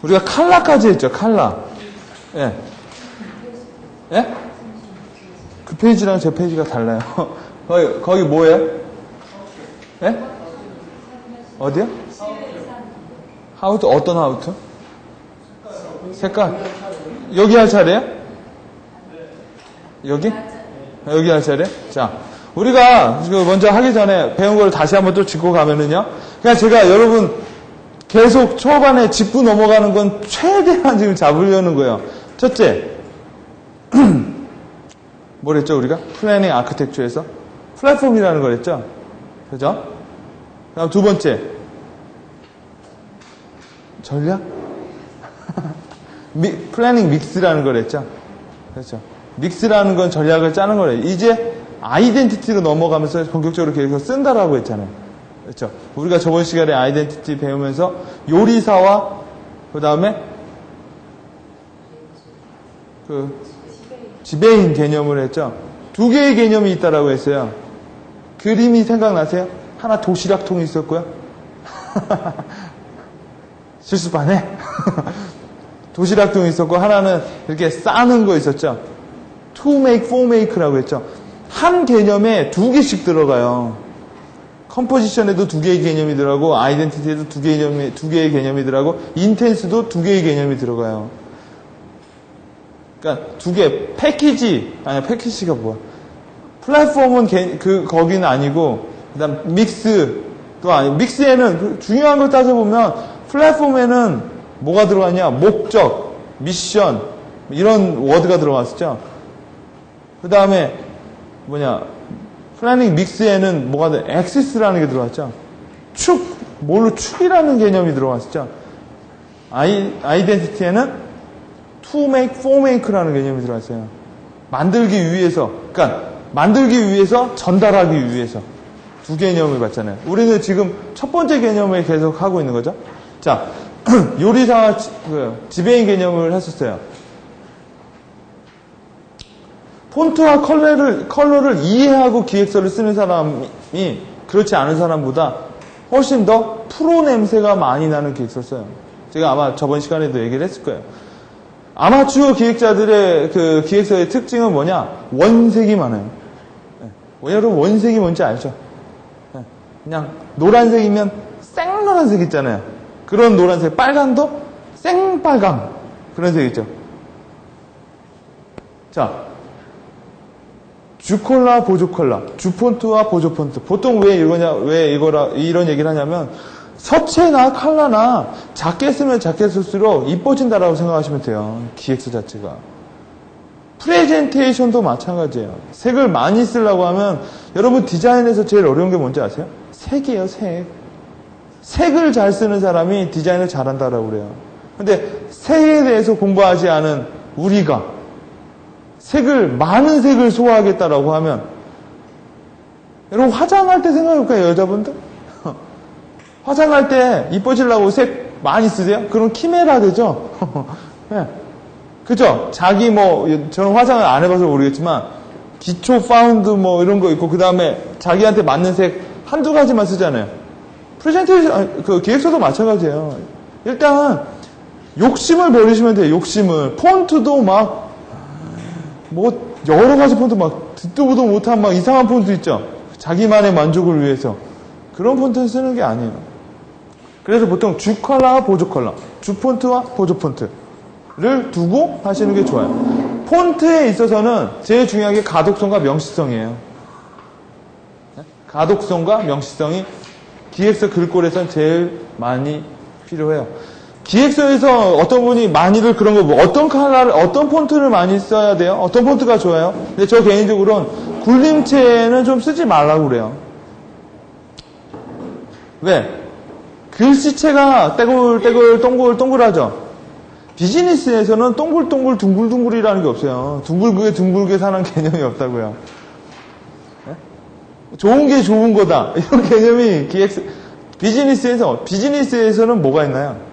우리가 칼라까지 했죠, 칼라. 예. 예? 그 페이지랑 제 페이지가 달라요. 거기 뭐예요? 예? 어디요? 하우트, 어떤 하우트? 색깔. 여기 할 차례요? 여기? 여기 할 차례? 자, 우리가 먼저 하기 전에 배운 걸 다시 한번 또 짚고 가면은요. 그냥 제가 여러분 계속 초반에 짚고 넘어가는 건 최대한 지금 잡으려는 거예요. 첫째, 뭐랬죠 우리가? 플래닝 아키텍처에서 플랫폼이라는 거랬죠. 그죠? 그다음 두 번째, 전략? 플래닝 믹스라는 거랬죠. 그렇죠. 믹스라는 건 전략을 짜는 거래요. 이제 아이덴티티로 넘어가면서 본격적으로 계속 쓴다라고 했잖아요. 그렇죠. 우리가 저번 시간에 아이덴티티 배우면서 요리사와 그 다음에 지배인 개념을 했죠. 두 개의 개념이 있다라고 했어요. 그림이 생각나세요? 하나 도시락통이 있었고요. 실수반에 도시락통이 있었고 하나는 이렇게 싸는 거 있었죠. To make, for make라고 했죠. 한 개념에 두 개씩 들어가요. 컴포지션에도 두 개의 개념이 들어가고 아이덴티티에도 두 개의 개념이 들어가고 인텐스도 두 개의 개념이 들어가요. 그러니까 두 개 패키지가 뭐야? 플랫폼은 거기는 아니고 그다음 믹스도 아니고 믹스에는 중요한 걸 따져보면 플랫폼에는 뭐가 들어가냐? 목적, 미션 이런 워드가 들어갔었죠. 그 다음에 플래닝 믹스에는 뭐가 돼? 액시스라는 게 들어갔죠. 축이라는 개념이 들어갔었죠. 아이덴티티에는 to make, for make라는 개념이 들어갔어요. 만들기 위해서, 전달하기 위해서 두 개념을 봤잖아요. 우리는 지금 첫 번째 개념을 계속 하고 있는 거죠. 자, 요리사 지배인 개념을 했었어요. 폰트와 컬러를 이해하고 기획서를 쓰는 사람이 그렇지 않은 사람보다 훨씬 더 프로 냄새가 많이 나는 기획서를 써요. 제가 아마 저번 시간에도 얘기를 했을 거예요. 아마추어 기획자들의 그 기획서의 특징은 뭐냐? 원색이 많아요. 여러분 원색이 뭔지 알죠? 그냥 노란색이면 생노란색 있잖아요. 그런 노란색, 빨간도 생빨강 그런 색 있죠. 자, 주콜라, 보조콜라, 주폰트와 보조폰트. 보통 왜 이런 얘기를 하냐면, 서체나 컬러나 작게 쓰면 작게 쓸수록 이뻐진다라고 생각하시면 돼요. 기획서 자체가. 프레젠테이션도 마찬가지예요. 색을 많이 쓰려고 하면, 여러분 디자인에서 제일 어려운 게 뭔지 아세요? 색이에요, 색. 색을 잘 쓰는 사람이 디자인을 잘한다라고 그래요. 근데 색에 대해서 공부하지 않은 우리가, 많은 색을 소화하겠다라고 하면, 여러분 화장할 때 생각해볼까요, 여자분들? 화장할 때 이뻐지려고 색 많이 쓰세요? 그럼 키메라 되죠? 네. 그죠? 저는 화장을 안 해봐서 모르겠지만, 기초 파운드 이런 거 있고, 그 다음에 자기한테 맞는 색 한두 가지만 쓰잖아요. 프레젠테이션, 기획서도 마찬가지예요. 일단, 욕심을 버리시면 돼요, 욕심을. 폰트도 여러 가지 폰트 듣도 보도 못한 이상한 폰트 있죠? 자기만의 만족을 위해서. 그런 폰트는 쓰는 게 아니에요. 그래서 보통 주컬러와 보조컬러, 주폰트와 보조폰트를 두고 하시는 게 좋아요. 폰트에 있어서는 제일 중요한 게 가독성과 명시성이에요. 가독성과 명시성이 기획서 글꼴에선 제일 많이 필요해요. 기획서에서 어떤 분이 많이들 그런 거 어떤 폰트를 많이 써야 돼요? 어떤 폰트가 좋아요? 근데 저 개인적으로는 굴림체는 좀 쓰지 말라고 그래요. 왜? 글씨체가 떼굴떼굴 동글동글하죠? 비즈니스에서는 동글동글 둥글둥글이라는 게 없어요. 둥글게 사는 개념이 없다고요. 네? 좋은 게 좋은 거다. 이런 개념이 비즈니스에서는 뭐가 있나요?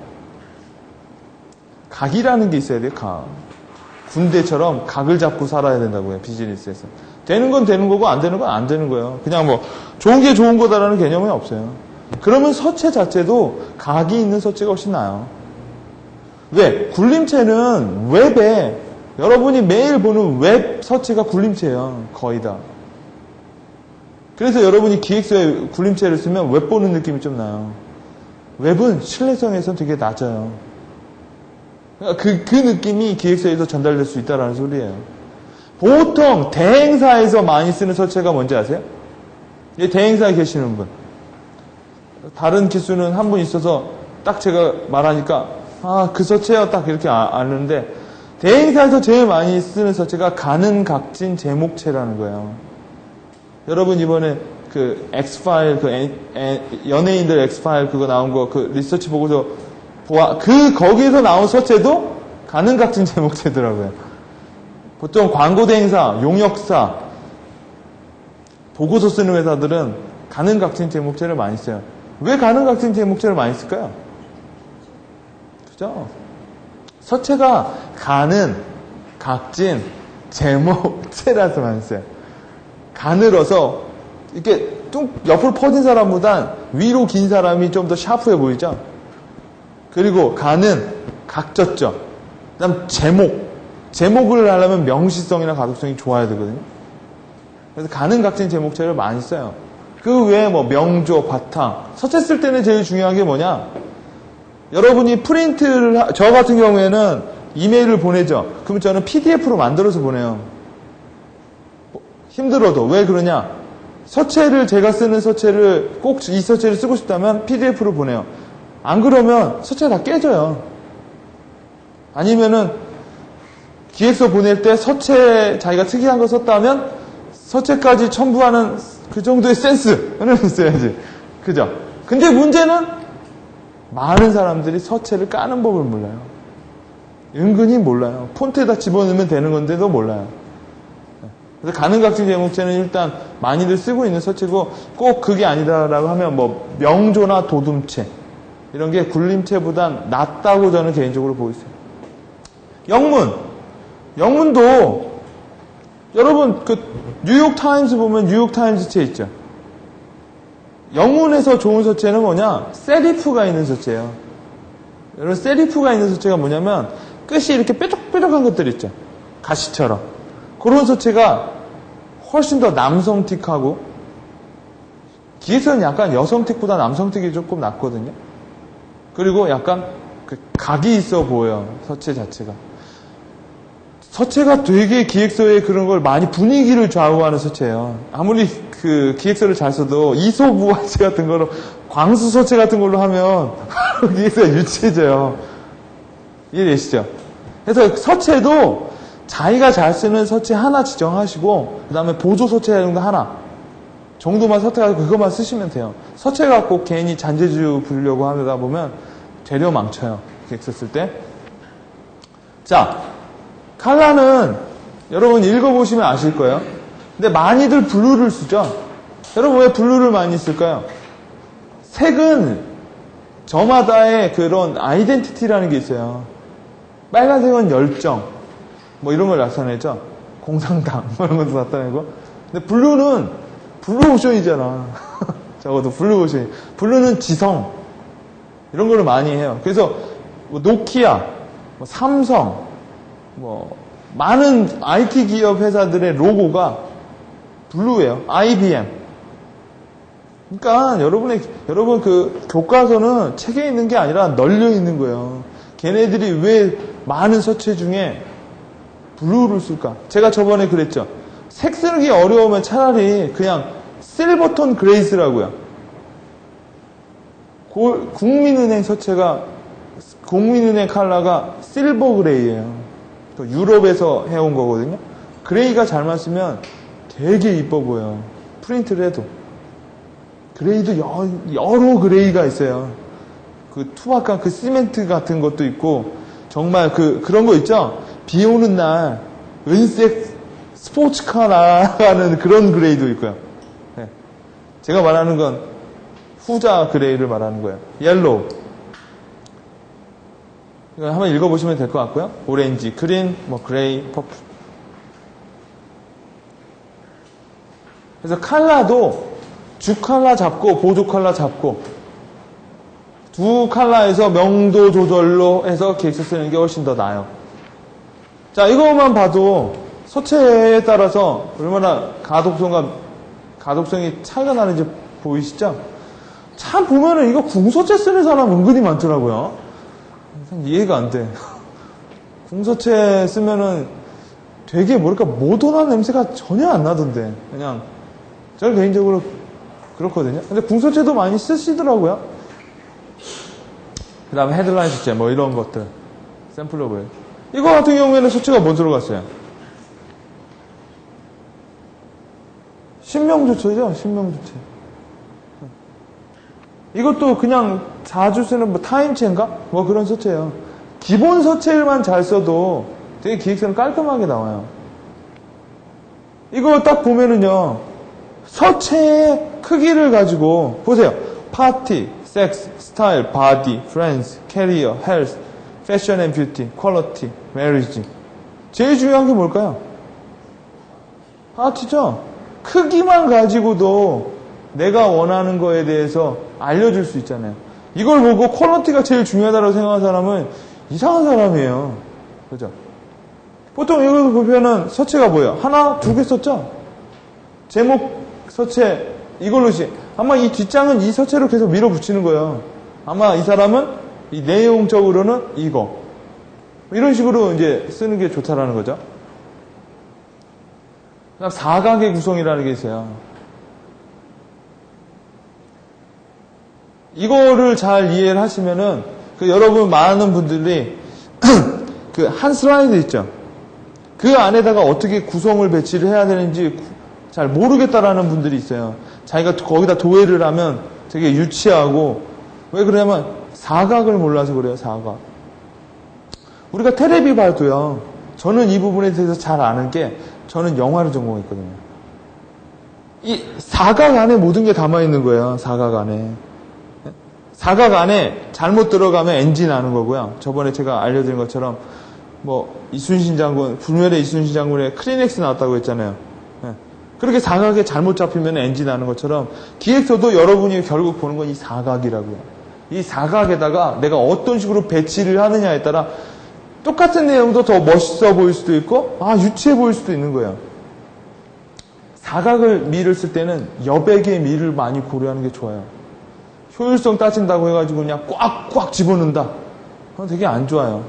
각이라는 게 있어야 돼요, 각. 군대처럼 각을 잡고 살아야 된다고요, 비즈니스에서. 되는 건 되는 거고, 안 되는 건 안 되는 거예요. 그냥 좋은 게 좋은 거다라는 개념이 없어요. 그러면 서체 자체도 각이 있는 서체가 훨씬 나아요. 왜? 굴림체는 웹에, 여러분이 매일 보는 웹 서체가 굴림체예요. 거의 다. 그래서 여러분이 기획서에 굴림체를 쓰면 웹 보는 느낌이 좀 나요. 웹은 신뢰성에서 되게 낮아요. 그 느낌이 기획서에서 전달될 수 있다는 소리예요. 보통 대행사에서 많이 쓰는 서체가 뭔지 아세요? 대행사에 계시는 분. 다른 기수는 한 분 있어서 딱 제가 말하니까 그 서체요 딱 이렇게 아는데 대행사에서 제일 많이 쓰는 서체가 가는각진 제목체라는 거예요. 여러분 이번에 그 X파일, 연예인들 X파일 그거 나온 거 그 리서치 보고서 거기에서 나온 서체도 가는각진 제목체더라고요. 보통 광고 대행사, 용역사, 보고서 쓰는 회사들은 가는각진 제목체를 많이 써요. 왜 가는각진 제목체를 많이 쓸까요? 그죠? 서체가 가는, 각진, 제목체라서 많이 써요. 가늘어서 이렇게 좀 옆으로 퍼진 사람보단 위로 긴 사람이 좀 더 샤프해 보이죠? 그리고 가는, 각졌죠? 그 다음 제목을 하려면 명시성이나 가독성이 좋아야 되거든요. 그래서 가는각진 제목체를 많이 써요. 그 외에 뭐 명조, 바탕, 서체 쓸 때는 제일 중요한 게 뭐냐? 여러분이 저 같은 경우에는 이메일을 보내죠. 그럼 저는 PDF로 만들어서 보내요. 힘들어도. 왜 그러냐? 제가 쓰는 서체를 꼭 이 서체를 쓰고 싶다면 PDF로 보내요. 안 그러면 서체가 다 깨져요. 아니면은 기획서 보낼 때 서체 자기가 특이한 거 썼다면 서체까지 첨부하는 그 정도의 센스는 있어야지. 그죠? 근데 문제는 많은 사람들이 서체를 까는 법을 몰라요. 은근히 몰라요. 폰트에다 집어넣으면 되는 건데도 몰라요. 그래서 가는각진 제목체는 일단 많이들 쓰고 있는 서체고 꼭 그게 아니다라고 하면 뭐 명조나 도둠체 이런 게 굴림체보단 낫다고 저는 개인적으로 보고 있어요. 영문도 여러분 그 뉴욕타임스 보면 뉴욕타임스 체 있죠. 영문에서 좋은 서체는 뭐냐? 세리프가 있는 서체예요. 여러분 세리프가 있는 서체가 뭐냐면 끝이 이렇게 뾰족뾰족한 것들 있죠. 가시처럼. 그런 서체가 훨씬 더 남성틱하고 기획서는 약간 여성틱보다 남성틱이 조금 낫거든요. 그리고 약간 그 각이 있어 보여요. 서체 자체가. 서체가 되게 기획서에 그런 걸 많이 분위기를 좌우하는 서체예요. 아무리 그 기획서를 잘 써도 이소부화체 같은 거로 광수 서체 같은 걸로 하면 기획서가 유치해져요. 이해되시죠? 그래서 서체도 자기가 잘 쓰는 서체 하나 지정하시고 그 다음에 보조 서체 정도 하나 정도만 선택하고 그것만 쓰시면 돼요. 서체 갖고 괜히 잔재주 부리려고 하다 보면 되려 망쳐요. 기획서 쓸 때. 자, 칼라는 여러분 읽어보시면 아실 거예요. 근데 많이들 블루를 쓰죠. 여러분 왜 블루를 많이 쓸까요? 색은 저마다의 그런 아이덴티티라는 게 있어요. 빨간색은 열정 뭐 이런 걸 나타내죠. 공상당 뭐 이런 것도 나타내고. 근데 블루는 블루오션이잖아. 적어도 블루오션. 블루는 지성 이런 거를 많이 해요. 그래서 뭐 노키아, 뭐 삼성, 뭐 많은 IT 기업 회사들의 로고가 블루예요. IBM. 그러니까 여러분 그 교과서는 책에 있는 게 아니라 널려 있는 거예요. 걔네들이 왜 많은 서체 중에 블루를 쓸까? 제가 저번에 그랬죠. 색 쓰기 어려우면 차라리 그냥 실버톤 그레이스라고요. 국민은행 서체가 국민은행 컬러가 실버 그레이예요. 유럽에서 해온 거거든요. 그레이가 잘만 쓰면 되게 이뻐 보여요. 프린트를 해도. 그레이도 여러 그레이가 있어요. 그 투박한 그 시멘트 같은 것도 있고 정말 그런 거 있죠. 비 오는 날 은색 스포츠카 나가는 그런 그레이도 있고요. 네. 제가 말하는 건 후자 그레이를 말하는 거예요. 옐로우. 이거 한번 읽어보시면 될 것 같고요. 오렌지, 그린, 뭐 그레이, 퍼플. 그래서 컬러도 주 컬러 잡고 보조 컬러 잡고 두 컬러에서 명도 조절로 해서 기획서 쓰는 게 훨씬 더 나아요. 자, 이것만 봐도 서체에 따라서 얼마나 가독성이 차이가 나는지 보이시죠? 참 보면은 이거 궁서체 쓰는 사람 은근히 많더라고요. 이해가 안 돼. 궁서체 쓰면은 되게 뭐랄까 모던한 냄새가 전혀 안 나던데. 그냥 저는 개인적으로 그렇거든요. 근데 궁서체도 많이 쓰시더라고요. 그 다음에 헤드라인 숙제 뭐 이런 것들 샘플로 보여요. 이거 같은 경우에는 서체가 뭐 들어갔어요? 신명조처죠. 신명조처. 이것도 그냥 자주 쓰는 뭐 타임체인가? 뭐 그런 서체예요. 기본 서체만 잘 써도 되게 기획서는 깔끔하게 나와요. 이거 딱 보면은요. 서체의 크기를 가지고 보세요. 파티, 섹스, 스타일, 바디, 프렌즈, 캐리어, 헬스, 패션 앤 뷰티, 퀄리티, 메리지. 제일 중요한 게 뭘까요? 파티죠. 크기만 가지고도 내가 원하는 거에 대해서 알려줄 수 있잖아요. 이걸 보고 퀄리티가 제일 중요하다고 생각하는 사람은 이상한 사람이에요. 그죠? 보통 이걸 보면은 서체가 뭐예요? 하나, 두 개 썼죠? 제목 서체 이걸로 아마 이 뒷장은 이 서체로 계속 밀어붙이는 거예요. 아마 이 사람은 이 내용적으로는 이거 이런 식으로 이제 쓰는 게 좋다라는 거죠. 그다음 사각의 구성이라는 게 있어요. 이거를 잘 이해를 하시면은 여러분 많은 분들이 그 한 슬라이드 있죠. 그 안에다가 어떻게 구성을 배치를 해야 되는지 잘 모르겠다라는 분들이 있어요. 자기가 거기다 도예를 하면 되게 유치하고 왜 그러냐면 사각을 몰라서 그래요. 사각. 우리가 테레비 봐도요. 저는 이 부분에 대해서 잘 아는 게 저는 영화를 전공했거든요. 이 사각 안에 모든 게 담아있는 거예요. 사각 안에. 사각 안에 잘못 들어가면 NG 나는 거고요. 저번에 제가 알려드린 것처럼 뭐 이순신 장군, 불멸의 이순신 장군의 크리넥스 나왔다고 했잖아요. 그렇게 사각에 잘못 잡히면 NG 나는 것처럼 기획서도 여러분이 결국 보는 건 이 사각이라고요. 이 사각에다가 내가 어떤 식으로 배치를 하느냐에 따라 똑같은 내용도 더 멋있어 보일 수도 있고 유치해 보일 수도 있는 거예요. 사각을 미를 쓸 때는 여백의 미를 많이 고려하는 게 좋아요. 효율성 따진다고 해가지고 그냥 꽉꽉 집어넣는다. 그건 되게 안 좋아요.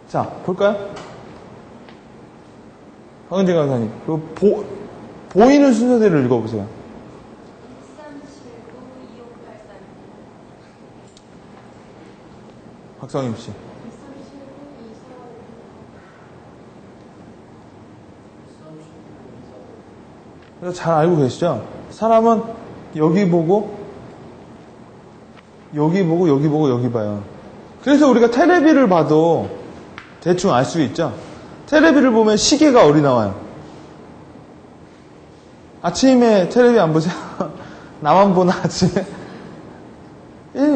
자, 볼까요? 황은재 강사님, 보이는 순서대로 읽어보세요. 2379-2583 박성임 씨. 그래서 잘 알고 계시죠? 사람은 여기 보고 여기 보고 여기 보고 여기 봐요. 그래서 우리가 테레비를 봐도 대충 알 수 있죠? 테레비를 보면 시계가 어디 나와요? 아침에 테레비 안 보세요? 나만 보나 아침에?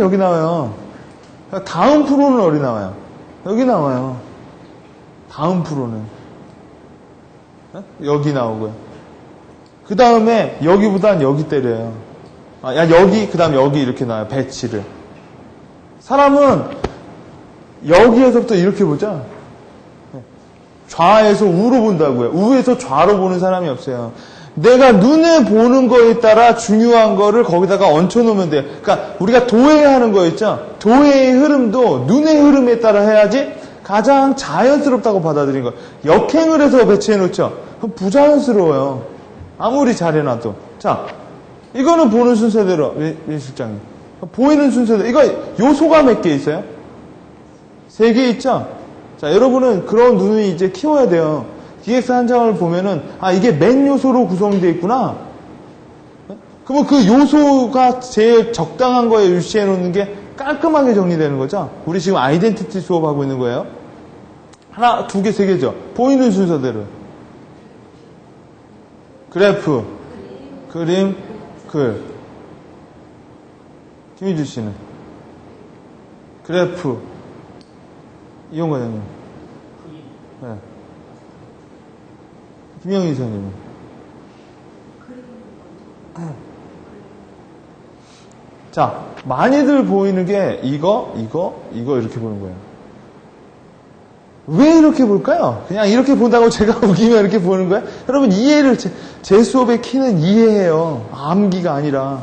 여기 나와요. 다음 프로는 어디 나와요? 여기 나와요. 다음 프로는 여기 나오고요. 그 다음에 여기보단 여기 때려요. 여기 그 다음 여기 이렇게 나와요. 배치를. 사람은 여기에서부터 이렇게 보죠. 좌에서 우로 본다고요. 우에서 좌로 보는 사람이 없어요. 내가 눈에 보는 거에 따라 중요한 거를 거기다가 얹혀놓으면 돼요. 그러니까 우리가 도예하는 거 있죠. 도예의 흐름도 눈의 흐름에 따라 해야지 가장 자연스럽다고 받아들인 거예요. 역행을 해서 배치해놓죠. 그럼 부자연스러워요. 아무리 잘해놔도. 자, 이거는 보는 순서대로 민 실장님. 보이는 순서대로. 이거 요소가 몇 개 있어요? 3개 있죠? 자, 여러분은 그런 눈을 이제 키워야 돼요. 기획서 한 장을 보면은, 이게 맨 요소로 구성되어 있구나. 그러면 그 요소가 제일 적당한 거에 유치해 놓는 게 깔끔하게 정리되는 거죠. 우리 지금 아이덴티티 수업하고 있는 거예요. 하나, 두 개, 세 개죠. 보이는 순서대로. 그래프, 그림, 글. 김희주 씨는? 그래프. 이용 과장님. 네. 김영희 이사님은? 자, 많이들 보이는 게 이거 이렇게 보는 거예요. 왜 이렇게 볼까요? 그냥 이렇게 본다고 제가 우기면 이렇게 보는 거예요? 여러분, 이해를, 제 수업의 키는 이해해요. 암기가 아니라.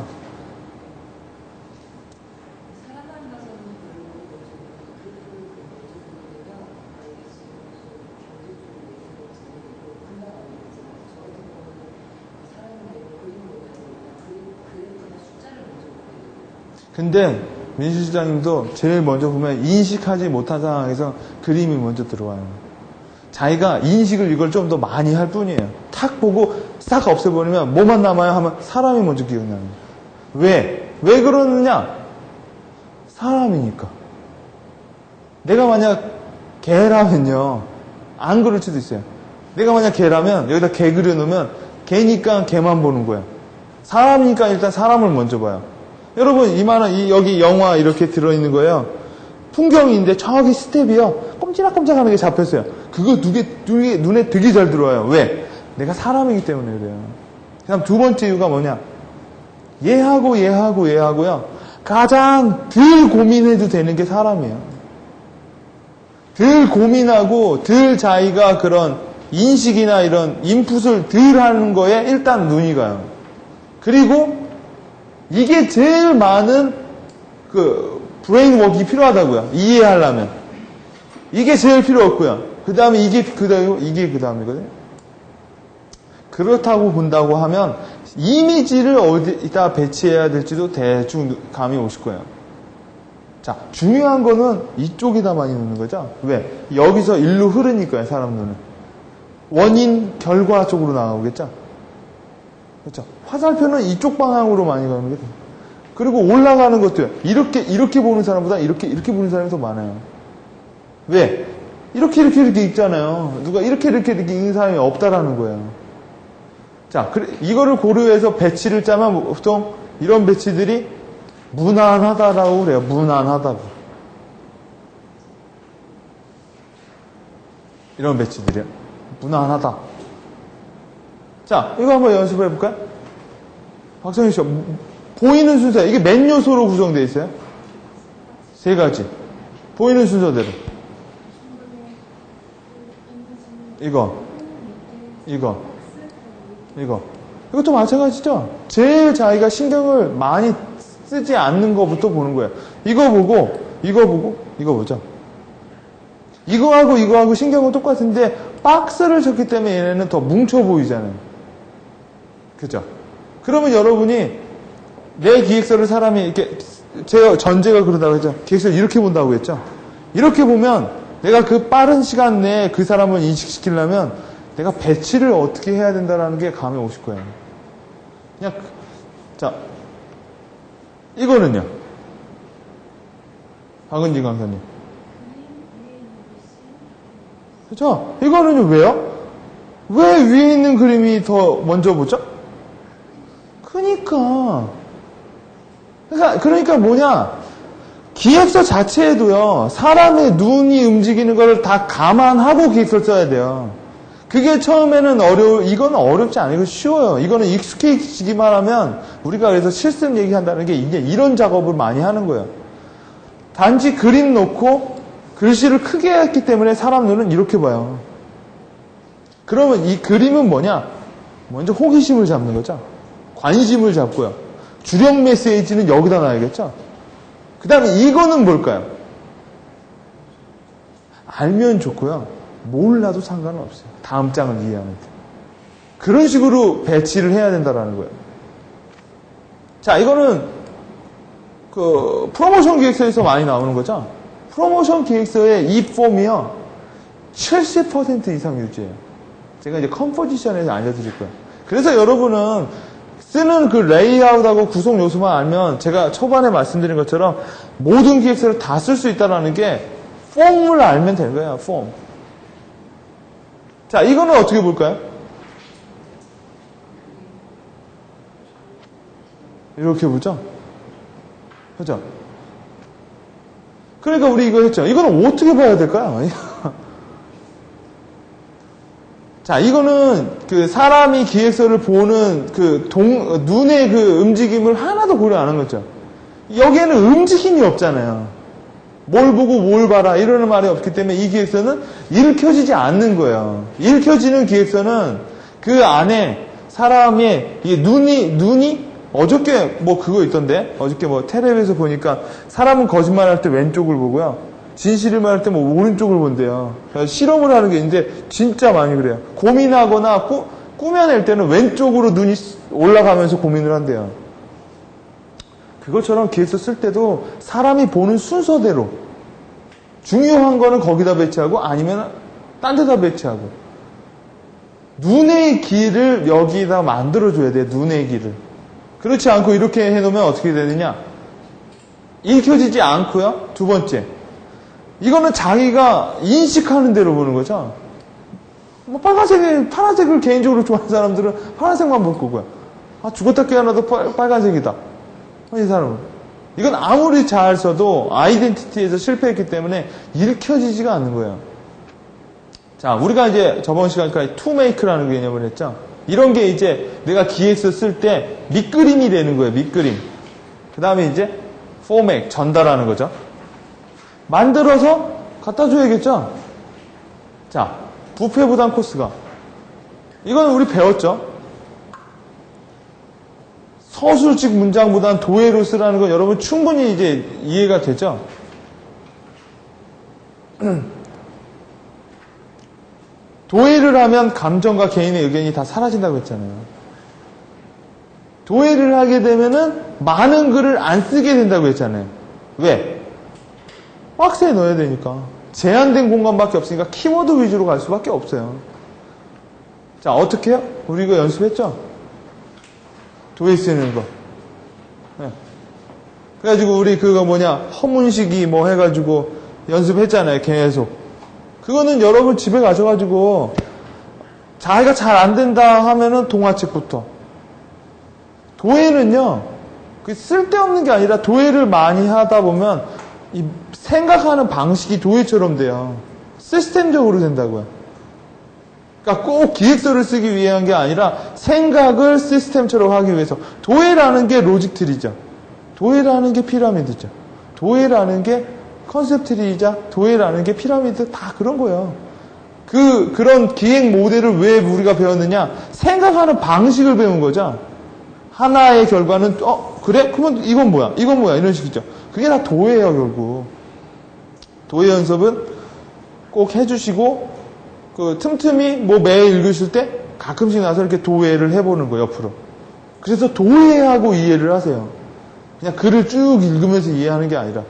근데 민수시장님도 제일 먼저 보면 인식하지 못한 상황에서 그림이 먼저 들어와요. 자기가 인식을 이걸 좀 더 많이 할 뿐이에요. 탁 보고 싹 없애버리면 뭐만 남아요 하면 사람이 먼저 기억나는 거예요. 왜? 왜 그러느냐? 사람이니까. 내가 만약 개라면요. 안 그럴 수도 있어요. 내가 만약 개라면 여기다 개 그려놓으면 개니까 개만 보는 거예요. 사람이니까 일단 사람을 먼저 봐요. 여러분, 이만한, 여기 영화 이렇게 들어있는 거예요. 풍경인데 저기 스텝이요. 꼼지락꼼지락 하는 게 잡혔어요. 그거 눈에 되게 잘 들어와요. 왜? 내가 사람이기 때문에 그래요. 그 다음 두 번째 이유가 뭐냐? 얘하고요. 가장 덜 고민해도 되는 게 사람이에요. 덜 고민하고, 덜 자기가 그런 인식이나 이런 인풋을 덜 하는 거에 일단 눈이 가요. 그리고 이게 제일 많은 브레인 워크가 필요하다고요. 이해하려면. 이게 제일 필요 없고요. 그 다음에 이게 그 다음이거든요. 그렇다고 본다고 하면 이미지를 어디다 배치해야 될지도 대충 감이 오실 거예요. 자, 중요한 거는 이쪽에다 많이 넣는 거죠. 왜? 여기서 일로 흐르니까요, 사람 눈은. 원인, 결과 쪽으로 나오겠죠. 그렇죠. 화살표는 이쪽 방향으로 많이 가는 게 돼요. 그리고 올라가는 것도요. 이렇게 보는 사람보다 이렇게 보는 사람이 더 많아요. 왜? 이렇게 읽잖아요. 누가 이렇게 읽는 사람이 없다라는 거예요. 자, 이거를 고려해서 배치를 짜면 보통 이런 배치들이 무난하다라고 그래요. 무난하다고. 이런 배치들이요. 무난하다. 자, 이거 한번 연습해 볼까요? 박성희 씨, 보이는 순서, 이게 몇 요소로 구성되어 있어요? 세 가지. 보이는 순서대로. 이것도 마찬가지죠? 제일 자기가 신경을 많이 쓰지 않는 것부터 보는 거예요. 이거 보고, 이거 보죠. 이거하고 신경은 똑같은데, 박스를 줬기 때문에 얘네는 더 뭉쳐 보이잖아요. 그죠? 그러면 여러분이 내 기획서를 사람이 이렇게, 제가 전제가 그러다고 했죠. 기획서를 이렇게 본다고 했죠. 이렇게 보면 내가 그 빠른 시간 내에 그 사람을 인식시키려면 내가 배치를 어떻게 해야 된다는 게 감이 오실 거예요. 그냥, 자, 이거는요. 박은진 강사님. 그죠? 이거는요, 왜요? 왜 위에 있는 그림이 더 먼저 보죠? 그러니까 뭐냐? 기획서 자체에도요, 사람의 눈이 움직이는 걸 다 감안하고 기획서를 써야 돼요. 그게 처음에는 이거는 어렵지 않아요. 이거 쉬워요. 이거는 익숙해지기만 하면 우리가 그래서 실습 얘기한다는 게 이제 이런 작업을 많이 하는 거예요. 단지 그림 놓고 글씨를 크게 했기 때문에 사람 눈은 이렇게 봐요. 그러면 이 그림은 뭐냐? 먼저 호기심을 잡는 거죠. 관심을 잡고요. 주력 메시지는 여기다 놔야겠죠. 그 다음에 이거는 뭘까요? 알면 좋고요. 몰라도 상관은 없어요. 다음 장을 이해하면 돼요. 그런 식으로 배치를 해야 된다는 거예요. 자, 이거는 프로모션 기획서에서 많이 나오는 거죠. 프로모션 기획서의 이 폼이요. 70% 이상 유지해요. 제가 이제 컴포지션에서 알려드릴 거예요. 그래서 여러분은 쓰는 그 레이아웃하고 구성 요소만 알면 제가 초반에 말씀드린 것처럼 모든 기획서를 다 쓸 수 있다는 게 폼을 알면 되는 거예요. 폼. 자, 이거는 어떻게 볼까요? 이렇게 보죠? 그죠? 그러니까 우리 이거 했죠. 이거는 어떻게 봐야 될까요? 자, 이거는 그 사람이 기획서를 보는 눈의 그 움직임을 하나도 고려 안 한 거죠. 여기에는 움직임이 없잖아요. 뭘 보고 뭘 봐라 이러는 말이 없기 때문에 이 기획서는 읽혀지지 않는 거예요. 읽혀지는 기획서는 그 안에 사람의 이게 눈이 어저께 뭐 그거 있던데 어저께 뭐 텔레비에서 보니까 사람은 거짓말할 때 왼쪽을 보고요. 진실을 말할 때 뭐 오른쪽을 본대요. 실험을 하는 게 있는데 진짜 많이 그래요. 고민하거나 꾸며낼 때는 왼쪽으로 눈이 올라가면서 고민을 한대요. 그것처럼 기획서 쓸 때도 사람이 보는 순서대로 중요한 거는 거기다 배치하고 아니면 딴 데다 배치하고 눈의 길을 여기다 만들어줘야 돼요. 눈의 길을. 그렇지 않고 이렇게 해놓으면 어떻게 되느냐? 읽혀지지 않고요. 두 번째, 이거는 자기가 인식하는 대로 보는 거죠. 뭐 파란색을 개인적으로 좋아하는 사람들은 파란색만 볼 거고요. 아, 죽었다 깨어나도 빨간색이다. 이 사람은. 이건 아무리 잘 써도 아이덴티티에서 실패했기 때문에 읽혀지지가 않는 거예요. 자, 우리가 이제 저번 시간까지 투메이크라는 개념을 했죠. 이런 게 이제 내가 기획서 쓸 때 밑그림이 되는 거예요. 밑그림. 그 다음에 이제 포맥, 전달하는 거죠. 만들어서 갖다 줘야겠죠. 자, 부패 부담 코스가. 이건 우리 배웠죠. 서술식 문장보다는 도해로 쓰라는 건 여러분 충분히 이제 이해가 되죠? 도해를 하면 감정과 개인의 의견이 다 사라진다고 했잖아요. 도해를 하게 되면은 많은 글을 안 쓰게 된다고 했잖아요. 왜? 박스에 넣어야 되니까. 제한된 공간밖에 없으니까 키워드 위주로 갈 수밖에 없어요. 자, 어떻게 해요? 우리 이거 연습했죠? 도해 쓰는 거. 네. 그래가지고 우리 그거 허문식이 뭐 해가지고 연습했잖아요. 계속. 그거는 여러분 집에 가셔가지고 자기가 잘 안 된다 하면은 동화책부터. 도해는요, 그 쓸데없는 게 아니라 도해를 많이 하다 보면 이 생각하는 방식이 도해처럼 돼요. 시스템적으로 된다고요. 그러니까 꼭 기획서를 쓰기 위한 게 아니라 생각을 시스템처럼 하기 위해서. 도해라는 게 로직 트리죠. 도해라는 게 피라미드죠. 도해라는 게 컨셉 트리이자 도해라는 게 피라미드, 다 그런 거예요. 그런 기획 모델을 왜 우리가 배웠느냐? 생각하는 방식을 배운 거죠. 하나의 결과는 그래? 그러면 이건 뭐야? 이건 뭐야? 이런 식이죠. 그게 다 도해예요, 결국. 도해 연습은 꼭 해주시고 그 틈틈이 뭐 매일 읽으실 때 가끔씩 나서 이렇게 도해를 해보는 거예요, 옆으로. 그래서 도해하고 이해를 하세요. 그냥 글을 쭉 읽으면서 이해하는 게 아니라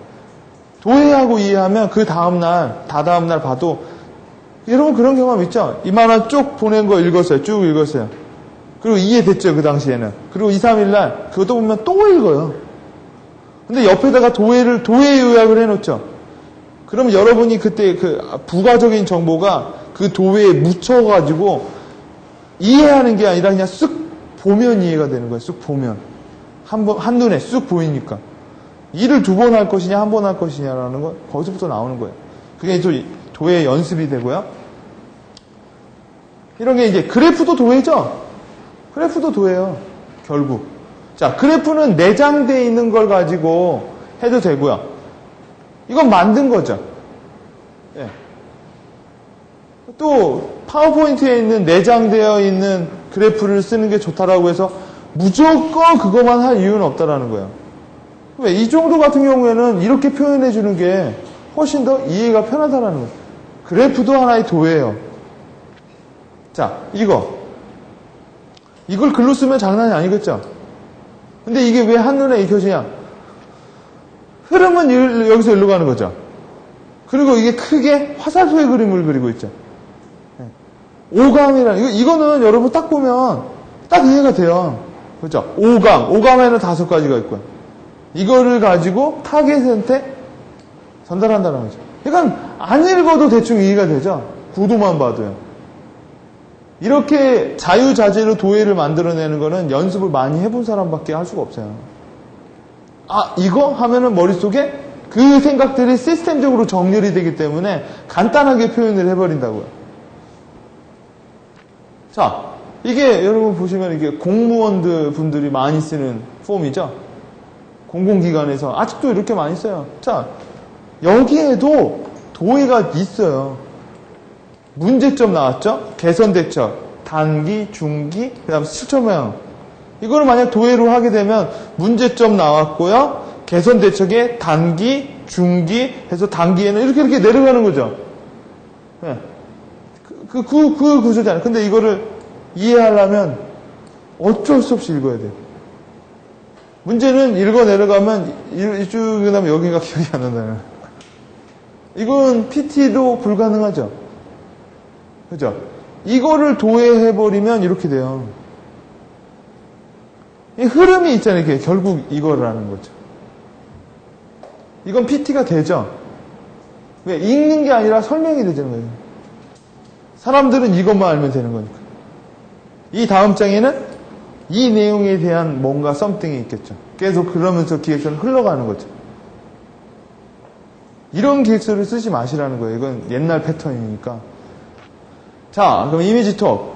도해하고 이해하면 그 다음날 봐도 여러분 그런 경험 있죠? 이만한 쭉 보낸 거 읽었어요. 쭉 읽었어요. 그리고 이해됐죠, 그 당시에는. 그리고 2, 3일날 그것도 보면 또 읽어요. 근데 옆에다가 도해 요약을 해놓죠. 그럼 여러분이 그때 그 부가적인 정보가 그 도해에 묻혀가지고 이해하는 게 아니라 그냥 쓱 보면 이해가 되는 거예요. 쓱 보면. 한눈에 쓱 보이니까. 일을 2번 할 것이냐, 1번 할 것이냐라는 거, 거기서부터 나오는 거예요. 그게 이제 도해 연습이 되고요. 이런 게 이제 그래프도 도해죠? 그래프도 도해요. 결국. 자, 그래프는 내장되어 있는 걸 가지고 해도 되고요. 이건 만든 거죠. 예. 또 파워포인트에 있는 내장되어 있는 그래프를 쓰는 게 좋다라고 해서 무조건 그것만 할 이유는 없다라는 거예요. 왜? 이 정도 같은 경우에는 이렇게 표현해 주는 게 훨씬 더 이해가 편하다라는 거예요. 그래프도 하나의 도예요. 자, 이걸 글로 쓰면 장난이 아니겠죠? 근데 이게 왜 한눈에 익혀지냐? 흐름은 여기서 일로 가는 거죠. 그리고 이게 크게 화살표의 그림을 그리고 있죠. 오감이라는, 이거는 여러분 딱 보면 딱 이해가 돼요. 그렇죠? 오감에는 5가지가 있고요. 이거를 가지고 타겟한테 전달한다는 거죠. 그러니까 안 읽어도 대충 이해가 되죠? 구도만 봐도요. 이렇게 자유자재로 도해를 만들어내는 거는 연습을 많이 해본 사람밖에 할 수가 없어요. 아, 이거? 하면은 머릿속에 그 생각들이 시스템적으로 정렬이 되기 때문에 간단하게 표현을 해버린다고요. 자, 이게 여러분 보시면 이게 공무원들 분들이 많이 쓰는 폼이죠? 공공기관에서 아직도 이렇게 많이 써요. 자, 여기에도 도의가 있어요. 문제점 나왔죠? 개선대책, 단기, 중기, 그 다음 실천모양. 이거를 만약 도의로 하게 되면 문제점 나왔고요. 개선대책에 단기, 중기 해서 단기에는 이렇게 내려가는 거죠. 네. 그 구조잖아요. 근데 이거를 이해하려면 어쩔 수 없이 읽어야 돼요. 문제는 읽어 내려가면 쭉 그 다음에 여기가 기억이 안 난다는. 이건 PT도 불가능하죠. 그죠? 이거를 도외해버리면 이렇게 돼요. 이 흐름이 있잖아요. 이게 결국 이거라는 거죠. 이건 PT가 되죠. 왜? 읽는 게 아니라 설명이 되는 거예요. 사람들은 이것만 알면 되는 거니까. 이 다음 장에는 이 내용에 대한 뭔가 썸띵이 있겠죠. 계속 그러면서 기획서는 흘러가는 거죠. 이런 기획서를 쓰지 마시라는 거예요. 이건 옛날 패턴이니까. 자, 그럼 이미지 톡.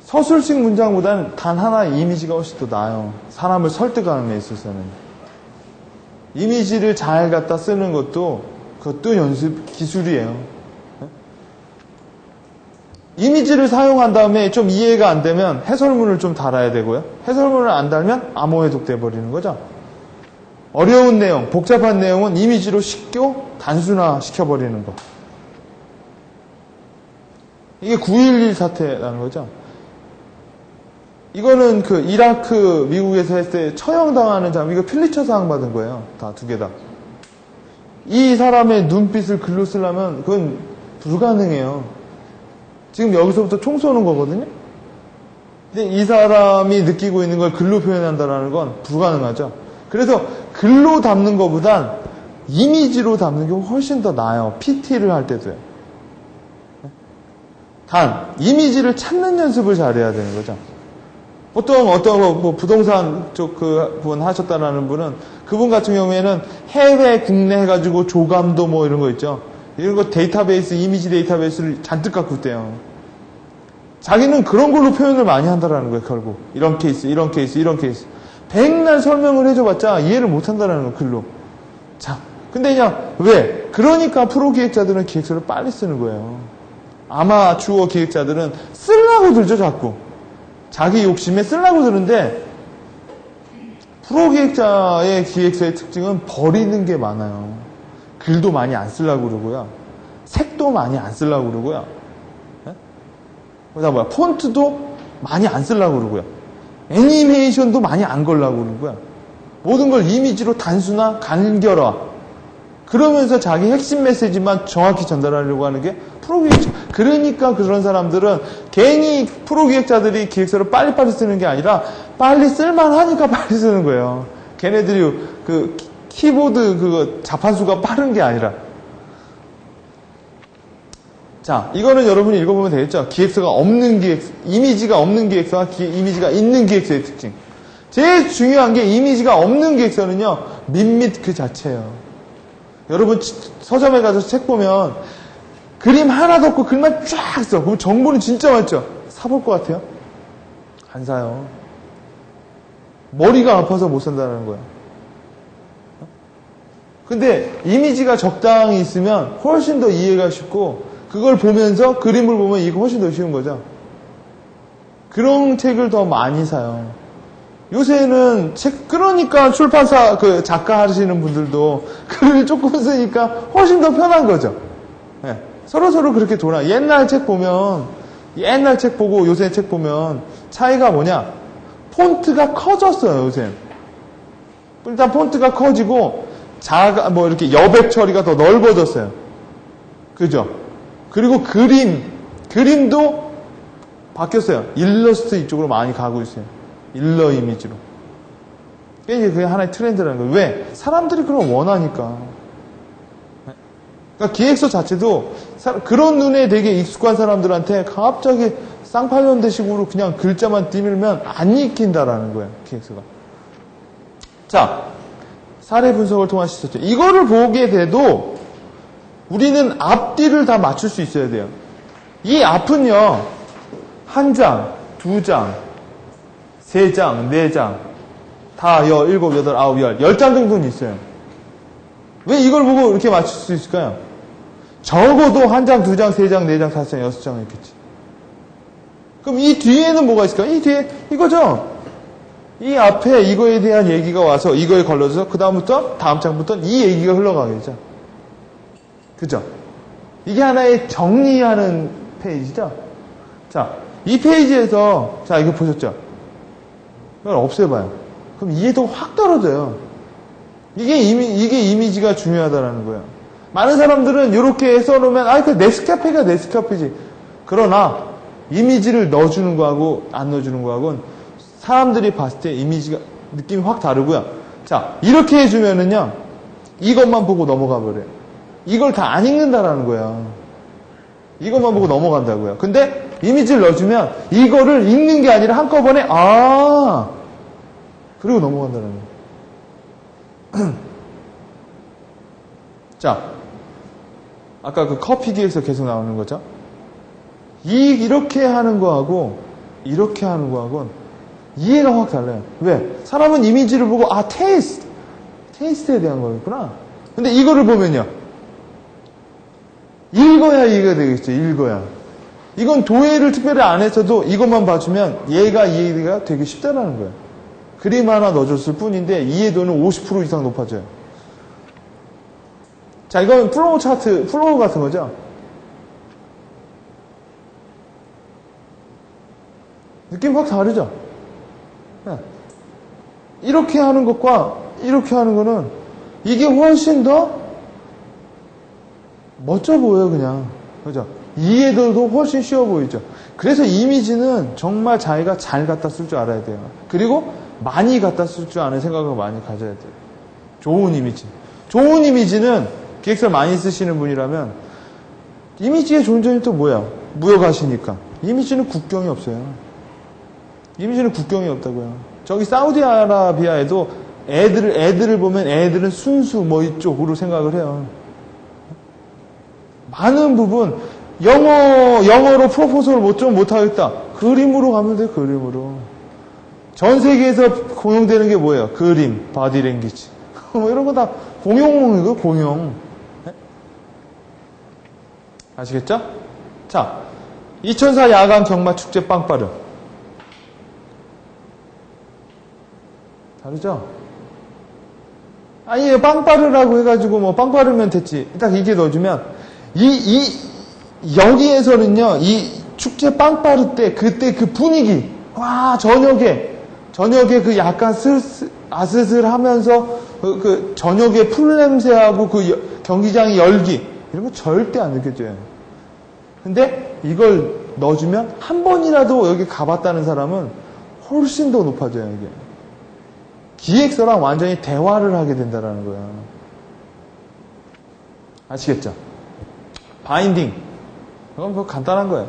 서술식 문장보다는 단 하나의 이미지가 훨씬 더 나아요. 사람을 설득하는 데 있어서는. 이미지를 잘 갖다 쓰는 그것도 연습 기술이에요. 이미지를 사용한 다음에 좀 이해가 안 되면 해설문을 좀 달아야 되고요. 해설문을 안 달면 암호해독돼 버리는 거죠. 어려운 내용, 복잡한 내용은 이미지로 쉽게 단순화 시켜버리는 거. 이게 9.11 사태라는 거죠. 이거는 그 이라크 미국에서 했을 때 처형당하는 사람, 이거 필리처상 받은 거예요. 다 두 개 다. 이 사람의 눈빛을 글로 쓰려면 그건 불가능해요. 지금 여기서부터 총 쏘는 거거든요. 근데 이 사람이 느끼고 있는 걸 글로 표현한다는 건 불가능하죠. 그래서 글로 담는 것보단 이미지로 담는 게 훨씬 더 나아요. PT를 할 때도요. 단, 이미지를 찾는 연습을 잘해야 되는 거죠. 보통 어떤 부동산 쪽 그분 하셨다라는 분은 그분 같은 경우에는 해외 국내 해가지고 조감도 뭐 이런 거 있죠. 이런 거 데이터베이스, 이미지 데이터베이스를 잔뜩 갖고 있대요. 자기는 그런 걸로 표현을 많이 한다라는 거예요, 결국. 이런 케이스, 이런 케이스, 이런 케이스. 백날 설명을 해줘봤자 이해를 못 한다라는 거예요, 글로. 자, 근데 그냥 왜? 그러니까 프로 기획자들은 기획서를 빨리 쓰는 거예요. 아마추어 기획자들은 쓰려고 들죠, 자꾸. 자기 욕심에 쓰려고 드는데 프로 기획자의 기획서의 특징은 버리는 게 많아요. 글도 많이 안 쓰려고 그러고요. 색도 많이 안 쓰려고 그러고요. 그다음 폰트도 많이 안 쓰려고 그러고요. 애니메이션도 많이 안 걸려고 그러고요. 모든 걸 이미지로 단순화, 간결화. 그러면서 자기 핵심 메시지만 정확히 전달하려고 하는 게 프로기획자. 그러니까 그런 사람들은 괜히 프로기획자들이 기획서를 빨리빨리 쓰는 게 아니라 빨리 쓸만하니까 빨리 쓰는 거예요. 걔네들이 그 키보드 그거 자판수가 빠른 게 아니라. 자, 이거는 여러분이 읽어보면 되겠죠. 기획서가 없는 이미지가 없는 기획서와 이미지가 있는 기획서의 특징. 제일 중요한 게 이미지가 없는 기획서는요, 밋밋 그 자체예요. 여러분 서점에 가서 책 보면 그림 하나도 없고 글만 쫙 써. 그럼 정보는 진짜 많죠. 사볼 것 같아요? 안 사요. 머리가 아파서 못 산다는 거야. 근데 이미지가 적당히 있으면 훨씬 더 이해가 쉽고 그걸 보면서 그림을 보면 이거 훨씬 더 쉬운 거죠. 그런 책을 더 많이 사요. 요새는 책, 그러니까 출판사, 작가 하시는 분들도 글을 조금 쓰니까 훨씬 더 편한 거죠. 네. 서로 그렇게 돌아. 옛날 책 보면, 옛날 책 보고 요새 책 보면 차이가 뭐냐? 폰트가 커졌어요, 요새. 일단 폰트가 커지고, 이렇게 여백 처리가 더 넓어졌어요. 그죠? 그리고 그림도 바뀌었어요. 일러스트 이쪽으로 많이 가고 있어요. 일러 이미지로. 그게 하나의 트렌드라는 거예요. 왜? 사람들이 그걸 원하니까. 그러니까 기획서 자체도 그런 눈에 되게 익숙한 사람들한테 갑자기 쌍팔년대식으로 그냥 글자만 띄밀면 안 익힌다라는 거예요. 기획서가. 자, 사례 분석을 통한 시스템. 이거를 보게 돼도 우리는 앞뒤를 다 맞출 수 있어야 돼요. 이 앞은요, 한 장, 두 장, 세 장, 네 장, 다 일곱, 여덟, 아홉, 10장 정도는 있어요. 왜 이걸 보고 이렇게 맞출 수 있을까요? 적어도 한 장, 두 장, 세 장, 네 장, 다섯 장, 여섯 장 있겠지. 그럼 이 뒤에는 뭐가 있을까요? 이 뒤에 이거죠. 이 앞에 이거에 대한 얘기가 와서 이거에 걸러져서 그 다음부터 다음 장부터 이 얘기가 흘러가겠죠. 그죠? 이게 하나의 정리하는 페이지죠. 자, 이 페이지에서 자 이거 보셨죠? 이걸 없애봐요. 그럼 이해도가 확 떨어져요. 이게 이미지가 중요하다라는 거예요. 많은 사람들은 이렇게 써놓으면 그 네스카페가 네스카페지. 그러나 이미지를 넣어주는 거하고 안 넣어주는 거하고는 사람들이 봤을 때 이미지가 느낌이 확 다르고요. 자, 이렇게 해주면은요, 이것만 보고 넘어가 버려요. 이걸 다 안 읽는다라는 거예요. 이것만 보고 넘어간다고요. 근데 이미지를 넣어주면 이거를 읽는 게 아니라 한꺼번에 그리고 넘어간다는 거예요. 자, 아까 그 커피 기획서 계속 나오는 거죠. 이렇게 하는 거하고 이렇게 하는 거하고는 이해가 확 달라요. 왜? 사람은 이미지를 보고 테이스트에 대한 거였구나. 근데 이거를 보면요, 읽어야 이해가 되겠죠. 읽어야. 이건 도해를 특별히 안 했어도 이것만 봐주면 얘가 이해가 되게 쉽다라는 거예요. 그림 하나 넣어줬을 뿐인데 이해도는 50% 이상 높아져요. 자, 이건 플로우 차트, 플로우 같은 거죠. 느낌 확 다르죠? 네. 이렇게 하는 것과 이렇게 하는 거는 이게 훨씬 더 멋져 보여요, 그냥. 그죠? 이해도도 훨씬 쉬워 보이죠? 그래서 이미지는 정말 자기가 잘 갖다 쓸 줄 알아야 돼요. 그리고 많이 갖다 쓸 줄 아는 생각을 많이 가져야 돼요. 좋은 이미지. 좋은 이미지는 기획서 많이 쓰시는 분이라면 이미지의 존재는 또 뭐야? 무역하시니까. 이미지는 국경이 없어요. 이미지는 국경이 없다고요. 저기 사우디아라비아에도 애들을 보면 애들은 순수 이쪽으로 생각을 해요. 많은 부분 영어로 프로포즈를 좀 못하겠다. 그림으로 가면 돼. 그림으로. 전 세계에서 공용되는 게 뭐예요? 그림, 바디랭귀지. 이런 거 다 공용이고 공용. 네? 아시겠죠? 자, 2004 야간 경마 축제 빵빠르. 다르죠? 아니, 빵빠르라고 해가지고 빵빠르면 됐지. 딱 이게 넣어주면 여기에서는요, 이 축제 빵빠르 때, 그때 그 분위기, 저녁에 그 약간 아슬슬 하면서, 그 저녁에 풀 냄새하고 그 경기장의 열기, 이런 거 절대 안 느껴져요. 근데 이걸 넣어주면 한 번이라도 여기 가봤다는 사람은 훨씬 더 높아져요, 이게. 기획서랑 완전히 대화를 하게 된다는 거예요. 아시겠죠? 바인딩. 이건 뭐 간단한 거예요.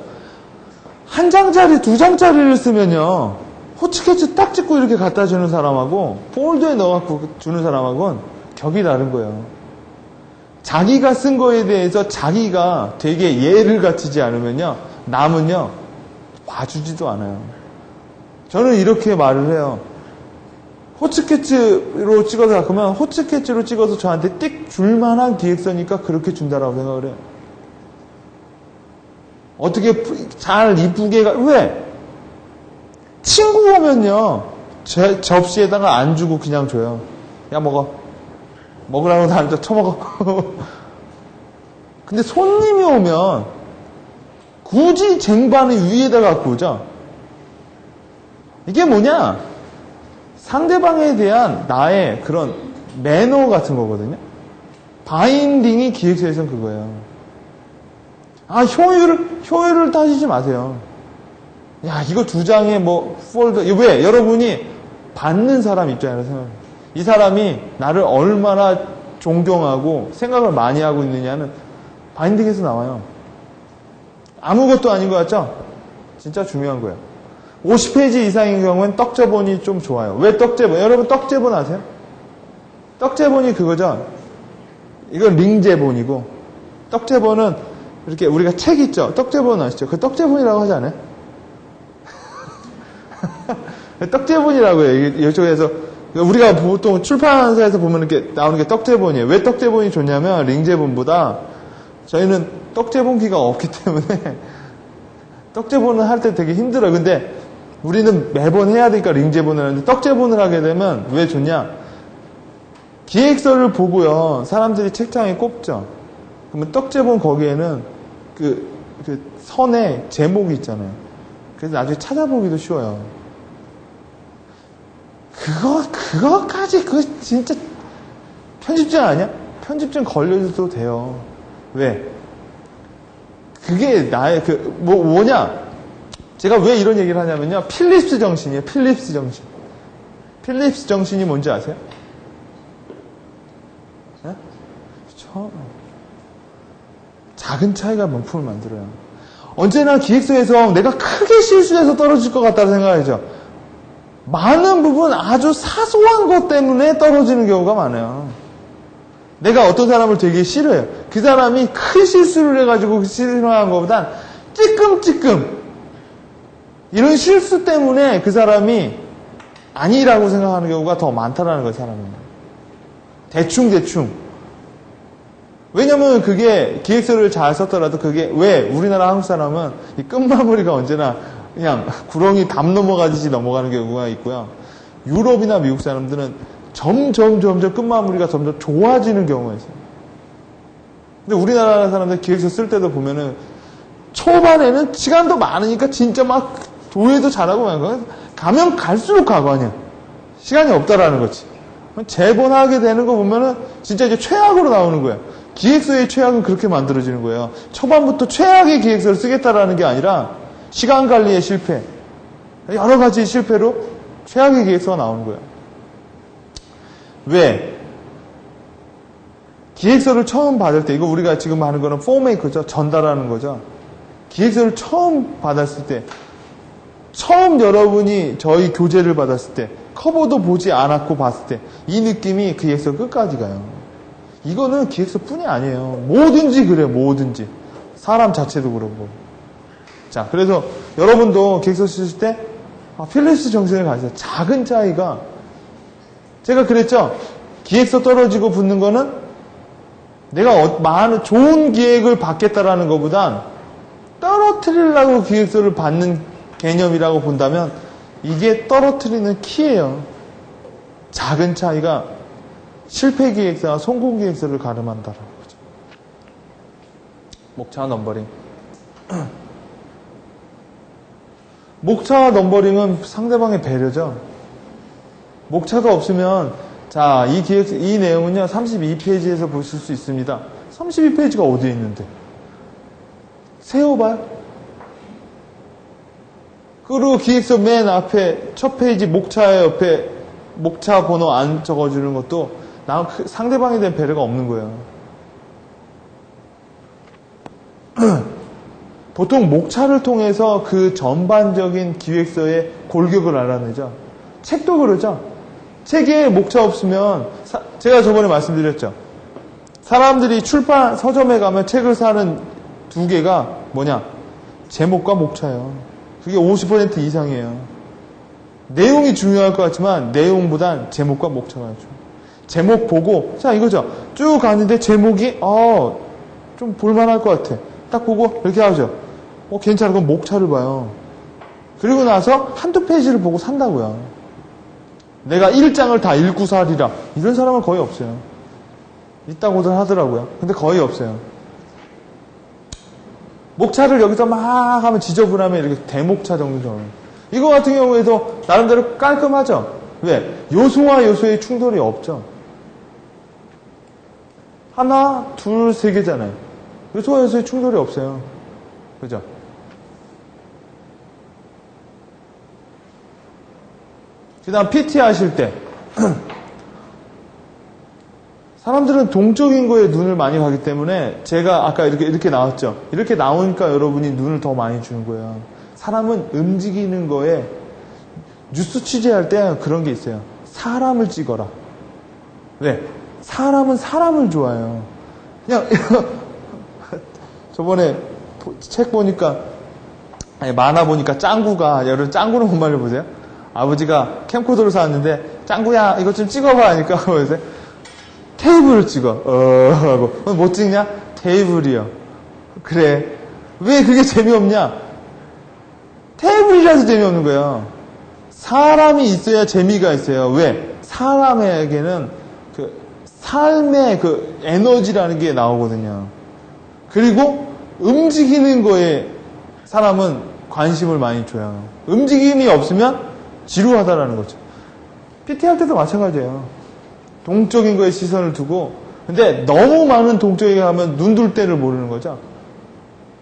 한 장짜리, 두 장짜리를 쓰면요, 호치케츠 딱 찍고 이렇게 갖다 주는 사람하고, 폴더에 넣어갖고 주는 사람하고는 격이 다른 거예요. 자기가 쓴 거에 대해서 자기가 되게 예를 갖추지 않으면요, 남은요, 봐주지도 않아요. 저는 이렇게 말을 해요. 호치케츠로 찍어서 갖으면 호치케츠로 찍어서 저한테 띡 줄만한 기획서니까 그렇게 준다라고 생각을 해요. 어떻게 잘 이쁘게 왜? 친구 오면요, 제 접시에다가 안 주고 그냥 줘요. 야, 먹으라고 나한테 처먹어. 근데 손님이 오면 굳이 쟁반을 위에다 갖고 오죠. 이게 뭐냐? 상대방에 대한 나의 그런 매너 같은 거거든요. 바인딩이 기획서에서는 그거예요. 효율을 따지지 마세요. 야, 이거 두 장에 폴더, 왜? 여러분이 받는 사람 입장에서 생각해요. 이 사람이 나를 얼마나 존경하고 생각을 많이 하고 있느냐는 바인딩에서 나와요. 아무것도 아닌 것 같죠? 진짜 중요한 거예요. 50페이지 이상인 경우는 떡제본이 좀 좋아요. 왜 떡제본? 여러분 떡제본 아세요? 떡제본이 그거죠. 이건 링제본이고, 떡제본은 이렇게 우리가 책 있죠? 떡제본 아시죠? 그 떡제본이라고 하지 않아요? 떡제본이라고 해요. 이쪽에서. 우리가 보통 출판사에서 보면 이렇게 나오는 게 떡제본이에요. 왜 떡제본이 좋냐면 링제본보다 저희는 떡제본기가 없기 때문에 떡제본을 할 때 되게 힘들어요. 근데 우리는 매번 해야 되니까 링제본을 하는데 떡제본을 하게 되면 왜 좋냐? 기획서를 보고요. 사람들이 책장에 꼽죠. 그러면 떡제본 거기에는 그 선에 제목이 있잖아요. 그래서 나중에 찾아보기도 쉬워요. 그거까지, 진짜, 편집증 아니야? 편집증 걸려도 돼요. 왜? 그게 나의, 뭐냐? 제가 왜 이런 얘기를 하냐면요. 필립스 정신이에요, 필립스 정신. 필립스 정신이 뭔지 아세요? 네? 그쵸? 작은 차이가 명품을 만들어요. 언제나 기획서에서 내가 크게 실수해서 떨어질 것 같다고 생각하죠. 많은 부분 아주 사소한 것 때문에 떨어지는 경우가 많아요. 내가 어떤 사람을 되게 싫어해요. 그 사람이 큰 실수를 해가지고 싫어하는 것보단 찌끔찌끔 이런 실수 때문에 그 사람이 아니라고 생각하는 경우가 더 많다라는 거예요, 사람은. 대충. 왜냐면 그게 기획서를 잘 썼더라도 그게 왜 우리나라 한국 사람은 이 끝마무리가 언제나 그냥 구렁이 담 넘어가듯이 넘어가는 경우가 있고요. 유럽이나 미국 사람들은 점점 끝마무리가 점점 좋아지는 경우가 있어요. 근데 우리나라 사람들 기획서 쓸 때도 보면은 초반에는 시간도 많으니까 진짜 막 도예도 잘하고 가면 갈수록 가고 아니야. 시간이 없다라는 거지. 재본하게 되는 거 보면은 진짜 이제 최악으로 나오는 거예요. 기획서의 최악은 그렇게 만들어지는 거예요. 초반부터 최악의 기획서를 쓰겠다라는 게 아니라 시간 관리의 실패, 여러 가지 실패로 최악의 기획서가 나오는 거예요. 왜? 기획서를 처음 받을 때, 이거 우리가 지금 하는 거는 포메이커죠. 전달하는 거죠. 기획서를 처음 받았을 때, 처음 여러분이 저희 교재를 받았을 때, 커버도 보지 않았고 봤을 때, 이 느낌이 기획서 끝까지 가요. 이거는 기획서뿐이 아니에요. 뭐든지 그래요. 뭐든지. 사람 자체도 그렇고. 자, 그래서 여러분도 기획서 쓰실 때 필립스 정신을 가지세요. 작은 차이가 제가 그랬죠. 기획서 떨어지고 붙는 거는 내가 많은 좋은 기획을 받겠다라는 것보단 떨어뜨리려고 기획서를 받는 개념이라고 본다면 이게 떨어뜨리는 키예요. 작은 차이가 실패 기획서와 성공 기획서를 가름한다라는 거죠. 목차와 넘버링. 목차와 넘버링은 상대방의 배려죠. 목차가 없으면 자, 이 내용은요 32페이지에서 보실 수 있습니다. 32페이지가 어디에 있는데? 세워봐요. 그리고 기획서 맨 앞에 첫 페이지 목차 옆에 목차 번호 안 적어주는 것도 상대방에 대한 배려가 없는 거예요. 보통 목차를 통해서 그 전반적인 기획서의 골격을 알아내죠. 책도 그러죠. 책에 목차 없으면 제가 저번에 말씀드렸죠. 사람들이 출판 서점에 가면 책을 사는 두 개가 뭐냐? 제목과 목차예요. 그게 50% 이상이에요. 내용이 중요할 것 같지만 내용보단 제목과 목차가 중요해요. 제목 보고 자 이거죠. 쭉 가는데 제목이 좀 볼만할 것 같아. 딱 보고 이렇게 하죠. 괜찮아. 그럼 목차를 봐요. 그리고 나서 한두 페이지를 보고 산다고요. 내가 1장을 다 읽고 살이라. 이런 사람은 거의 없어요. 있다고들 하더라고요. 근데 거의 없어요. 목차를 여기서 막 하면 지저분하면 이렇게 대목차 정도. 이거 같은 경우에도 나름대로 깔끔하죠. 왜? 요소와 요소의 충돌이 없죠. 하나, 둘, 세 개잖아요. 요소와 요소의 충돌이 없어요. 그죠? 그 다음 PT 하실 때 사람들은 동적인 거에 눈을 많이 가기 때문에 제가 아까 이렇게 나왔죠. 이렇게 나오니까 여러분이 눈을 더 많이 주는 거예요. 사람은 움직이는 거에 뉴스 취재할 때 그런 게 있어요. 사람을 찍어라. 왜? 사람은 사람을 좋아해요. 그냥 저번에 책 보니까, 아니, 만화 보니까 짱구가, 여러분 짱구는 뭔 말을 보세요? 아버지가 캠코더를 사왔는데, 짱구야, 이것 좀 찍어봐. 하니까, 그래서 테이블을 찍어. 하고. 뭐 찍냐? 테이블이요. 그래. 왜 그게 재미없냐? 테이블이라서 재미없는 거예요. 사람이 있어야 재미가 있어요. 왜? 사람에게는 그 삶의 그 에너지라는 게 나오거든요. 그리고 움직이는 거에 사람은 관심을 많이 줘요. 움직임이 없으면 지루하다라는 거죠. PT 할 때도 마찬가지예요. 동적인 거에 시선을 두고, 근데 너무 많은 동적에 가면 눈 둘 때를 모르는 거죠.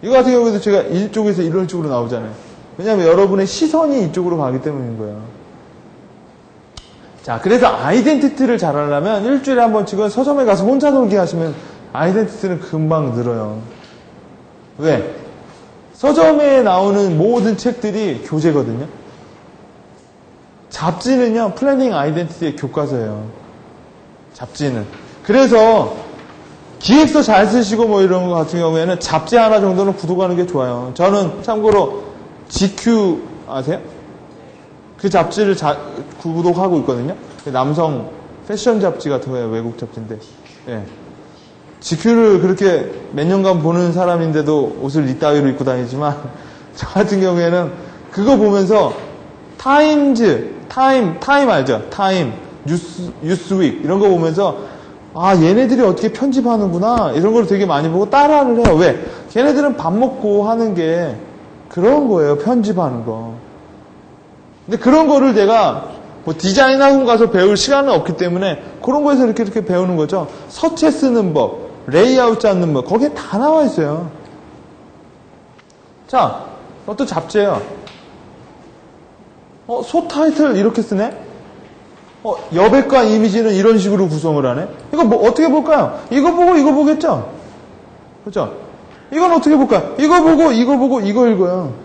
이거 같은 경우에도 제가 이쪽에서 이런 쪽으로 나오잖아요. 왜냐하면 여러분의 시선이 이쪽으로 가기 때문인 거예요. 자, 그래서 아이덴티티를 잘 하려면 일주일에 한 번씩은 서점에 가서 혼자 놀기 하시면 아이덴티티는 금방 늘어요. 왜? 서점에 나오는 모든 책들이 교재거든요. 잡지는요, 플래닝 아이덴티티의 교과서예요. 잡지는. 그래서 기획서 잘 쓰시고 뭐 이런 거 같은 경우에는 잡지 하나 정도는 구독하는 게 좋아요. 저는 참고로 GQ 아세요? 그 잡지를 구독하고 있거든요. 남성 패션 잡지 같은 거예요. 외국 잡지인데. 예. GQ를 그렇게 몇 년간 보는 사람인데도 옷을 이따위로 입고 다니지만 저 같은 경우에는 그거 보면서 타임 알죠? 타임, 뉴스윅 이런 거 보면서 아, 얘네들이 어떻게 편집하는구나 이런 걸 되게 많이 보고 따라를 해요. 왜? 걔네들은 밥 먹고 하는 게 그런 거예요. 편집하는 거. 근데 그런 거를 내가 뭐 디자인 학원 가서 배울 시간은 없기 때문에 그런 거에서 이렇게 배우는 거죠. 서체 쓰는 법, 레이아웃 잡는 법, 거기에 다 나와 있어요. 자, 어떤 잡지예요. 소 타이틀 이렇게 쓰네? 여백과 이미지는 이런 식으로 구성을 하네? 이거 뭐 어떻게 볼까요? 이거 보고 이거 보겠죠? 그렇죠? 이건 어떻게 볼까요? 이거 보고 이거 읽어요.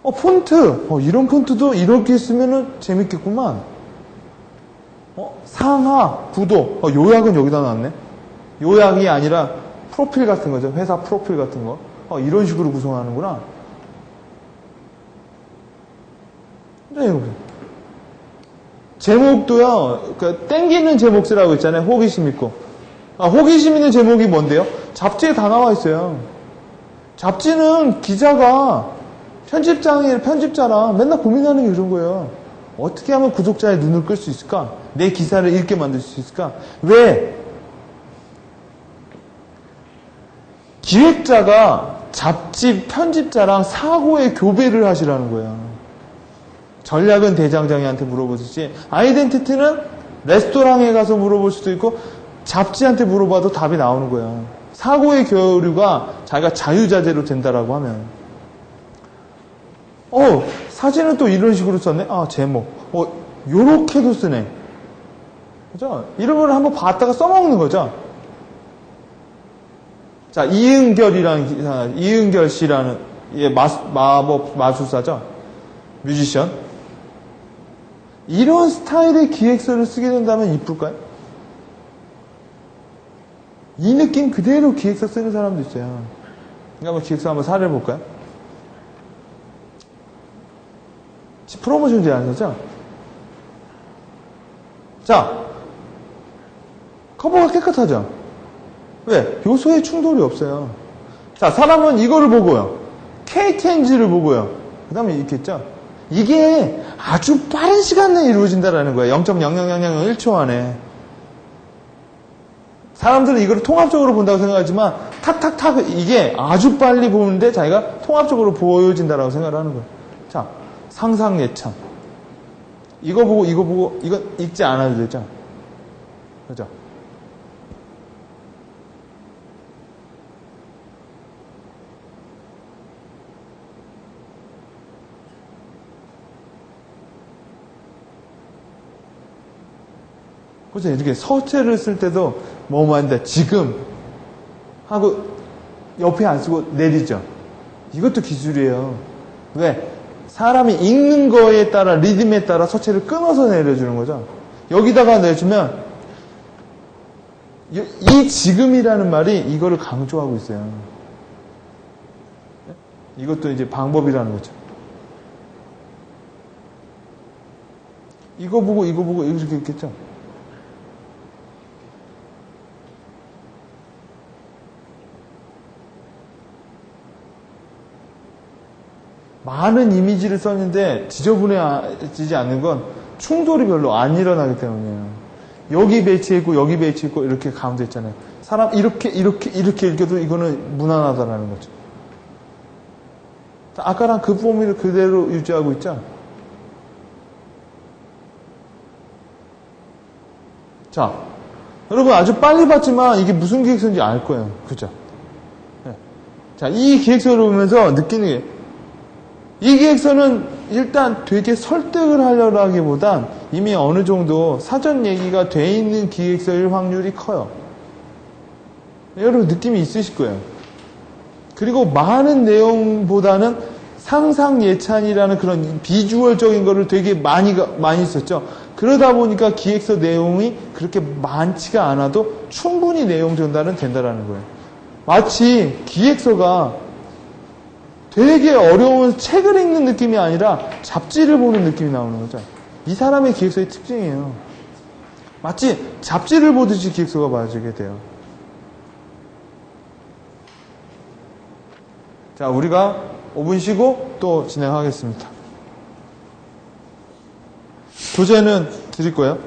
폰트. 이런 폰트도 이렇게 쓰면은 재밌겠구만. 상하, 구도. 요약은 여기다 놨네. 요약이 아니라 프로필 같은 거죠. 회사 프로필 같은 거. 이런 식으로 구성하는구나. 제목도요, 땡기는 제목 쓰라고 있잖아요. 호기심 있고. 호기심 있는 제목이 뭔데요? 잡지에 다 나와 있어요. 잡지는 기자가 편집자랑 맨날 고민하는 게 이런 거예요. 어떻게 하면 구독자의 눈을 끌 수 있을까? 내 기사를 읽게 만들 수 있을까? 왜? 기획자가 잡지 편집자랑 사고의 교배를 하시라는 거예요. 전략은 대장장이한테 물어보듯이 아이덴티티는 레스토랑에 가서 물어볼 수도 있고 잡지한테 물어봐도 답이 나오는 거예요. 사고의 교류가 자기가 자유자재로 된다라고 하면 사진은 또 이런 식으로 썼네. 제목. 요렇게도 쓰네. 그죠? 이런 걸 한번 봤다가 써먹는 거죠. 자, 이은결 씨라는 마술사죠. 뮤지션. 이런 스타일의 기획서를 쓰게 된다면 이쁠까요? 이 느낌 그대로 기획서 쓰는 사람도 있어요. 그러니까 한번 기획서 한번 사례를 볼까요? 프로모션 제안서죠? 자, 커버가 깨끗하죠? 왜? 요소에 충돌이 없어요. 자, 사람은 이거를 보고요. KTNG를 보고요. 그 다음에 이렇게 있죠? 이게 아주 빠른 시간 내에 이루어진다라는 거예요. 0.0001초 안에. 사람들은 이걸 통합적으로 본다고 생각하지만 탁탁탁 이게 아주 빨리 보는데 자기가 통합적으로 보여진다라고 생각을 하는 거예요. 자, 상상 예찬. 이거 보고 이거 읽지 않아도 되죠? 그죠? 그죠? 이렇게 서체를 쓸 때도 뭐한데 지금 하고 옆에 안 쓰고 내리죠. 이것도 기술이에요. 왜? 사람이 읽는 거에 따라 리듬에 따라 서체를 끊어서 내려주는 거죠. 여기다가 내주면 이 지금이라는 말이 이거를 강조하고 있어요. 이것도 이제 방법이라는 거죠. 이거 보고 이렇게 있겠죠. 많은 이미지를 썼는데 지저분해지지 않는 건 충돌이 별로 안 일어나기 때문이에요. 여기 배치했고 여기 배치했고 이렇게 가운데 있잖아요. 사람 이렇게 읽혀도 이거는 무난하다라는 거죠. 아까랑 그 포미를 그대로 유지하고 있죠. 자, 여러분 아주 빨리 봤지만 이게 무슨 기획서인지 알 거예요. 그죠? 네. 자, 이 기획서를 보면서 느끼는 게 이 기획서는 일단 되게 설득을 하려라기보단 이미 어느 정도 사전 얘기가 돼 있는 기획서일 확률이 커요. 여러분 느낌이 있으실 거예요. 그리고 많은 내용보다는 상상 예찬이라는 그런 비주얼적인 거를 되게 많이 썼죠. 그러다 보니까 기획서 내용이 그렇게 많지가 않아도 충분히 내용 전달은 된다라는 거예요. 마치 기획서가 되게 어려운 책을 읽는 느낌이 아니라 잡지를 보는 느낌이 나오는 거죠. 이 사람의 기획서의 특징이에요. 마치 잡지를 보듯이 기획서가 봐지게 돼요. 자, 우리가 5분 쉬고 또 진행하겠습니다. 교재는 드릴 거예요.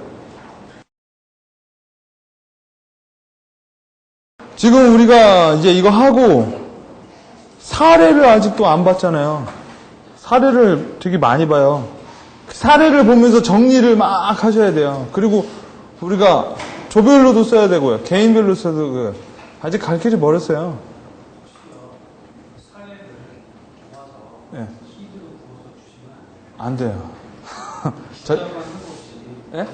지금 우리가 이제 이거 하고 사례를 아직도 안 봤잖아요. 사례를 되게 많이 봐요. 사례를 보면서 정리를 막 하셔야 돼요. 그리고 우리가 조별로도 써야 되고요. 개인별로 써도 되고요. 아직 가르치지 멀었어요. 네. 안 돼요. 네?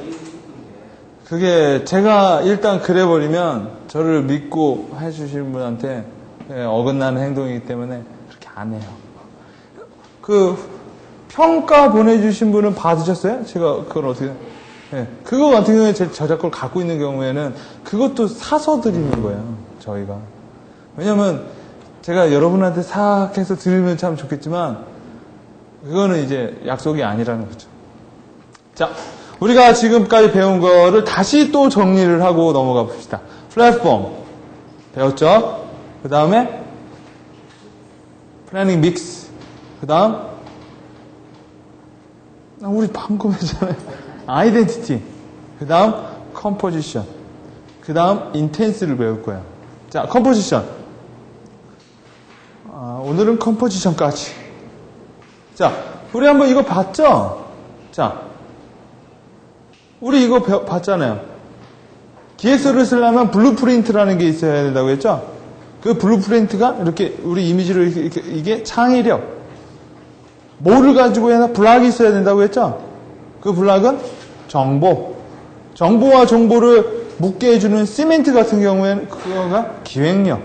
그게 제가 일단 그래버리면 저를 믿고 해주시는 분한테 어긋나는 행동이기 때문에 그렇게 안 해요. 그 평가 보내주신 분은 받으셨어요? 제가 그걸 어떻게? 네. 그거 같은 경우에 제 저작권을 갖고 있는 경우에는 그것도 사서 드리는 거예요. 저희가. 왜냐면 제가 여러분한테 사악해서 드리면 참 좋겠지만 그거는 이제 약속이 아니라는 거죠. 자, 우리가 지금까지 배운 거를 다시 또 정리를 하고 넘어가 봅시다. 플랫폼 배웠죠? 그 다음에 플래닝 믹스, 그 다음 우리 방금 했잖아요. 아이덴티티, 그 다음 컴포지션, 그 다음 인텐스를 배울 거예요. 자, 컴포지션. 오늘은 컴포지션까지. 자, 우리 한번 이거 봤죠? 자, 우리 이거 봤잖아요. 기획서를 쓰려면 블루프린트라는 게 있어야 된다고 했죠? 그 블루프린트가 이렇게 우리 이미지로 이게 창의력. 뭐를 가지고 해나 블락이 있어야 된다고 했죠? 그 블락은 정보. 정보와 정보를 묶게 해주는 시멘트 같은 경우에는 그거가 기획력.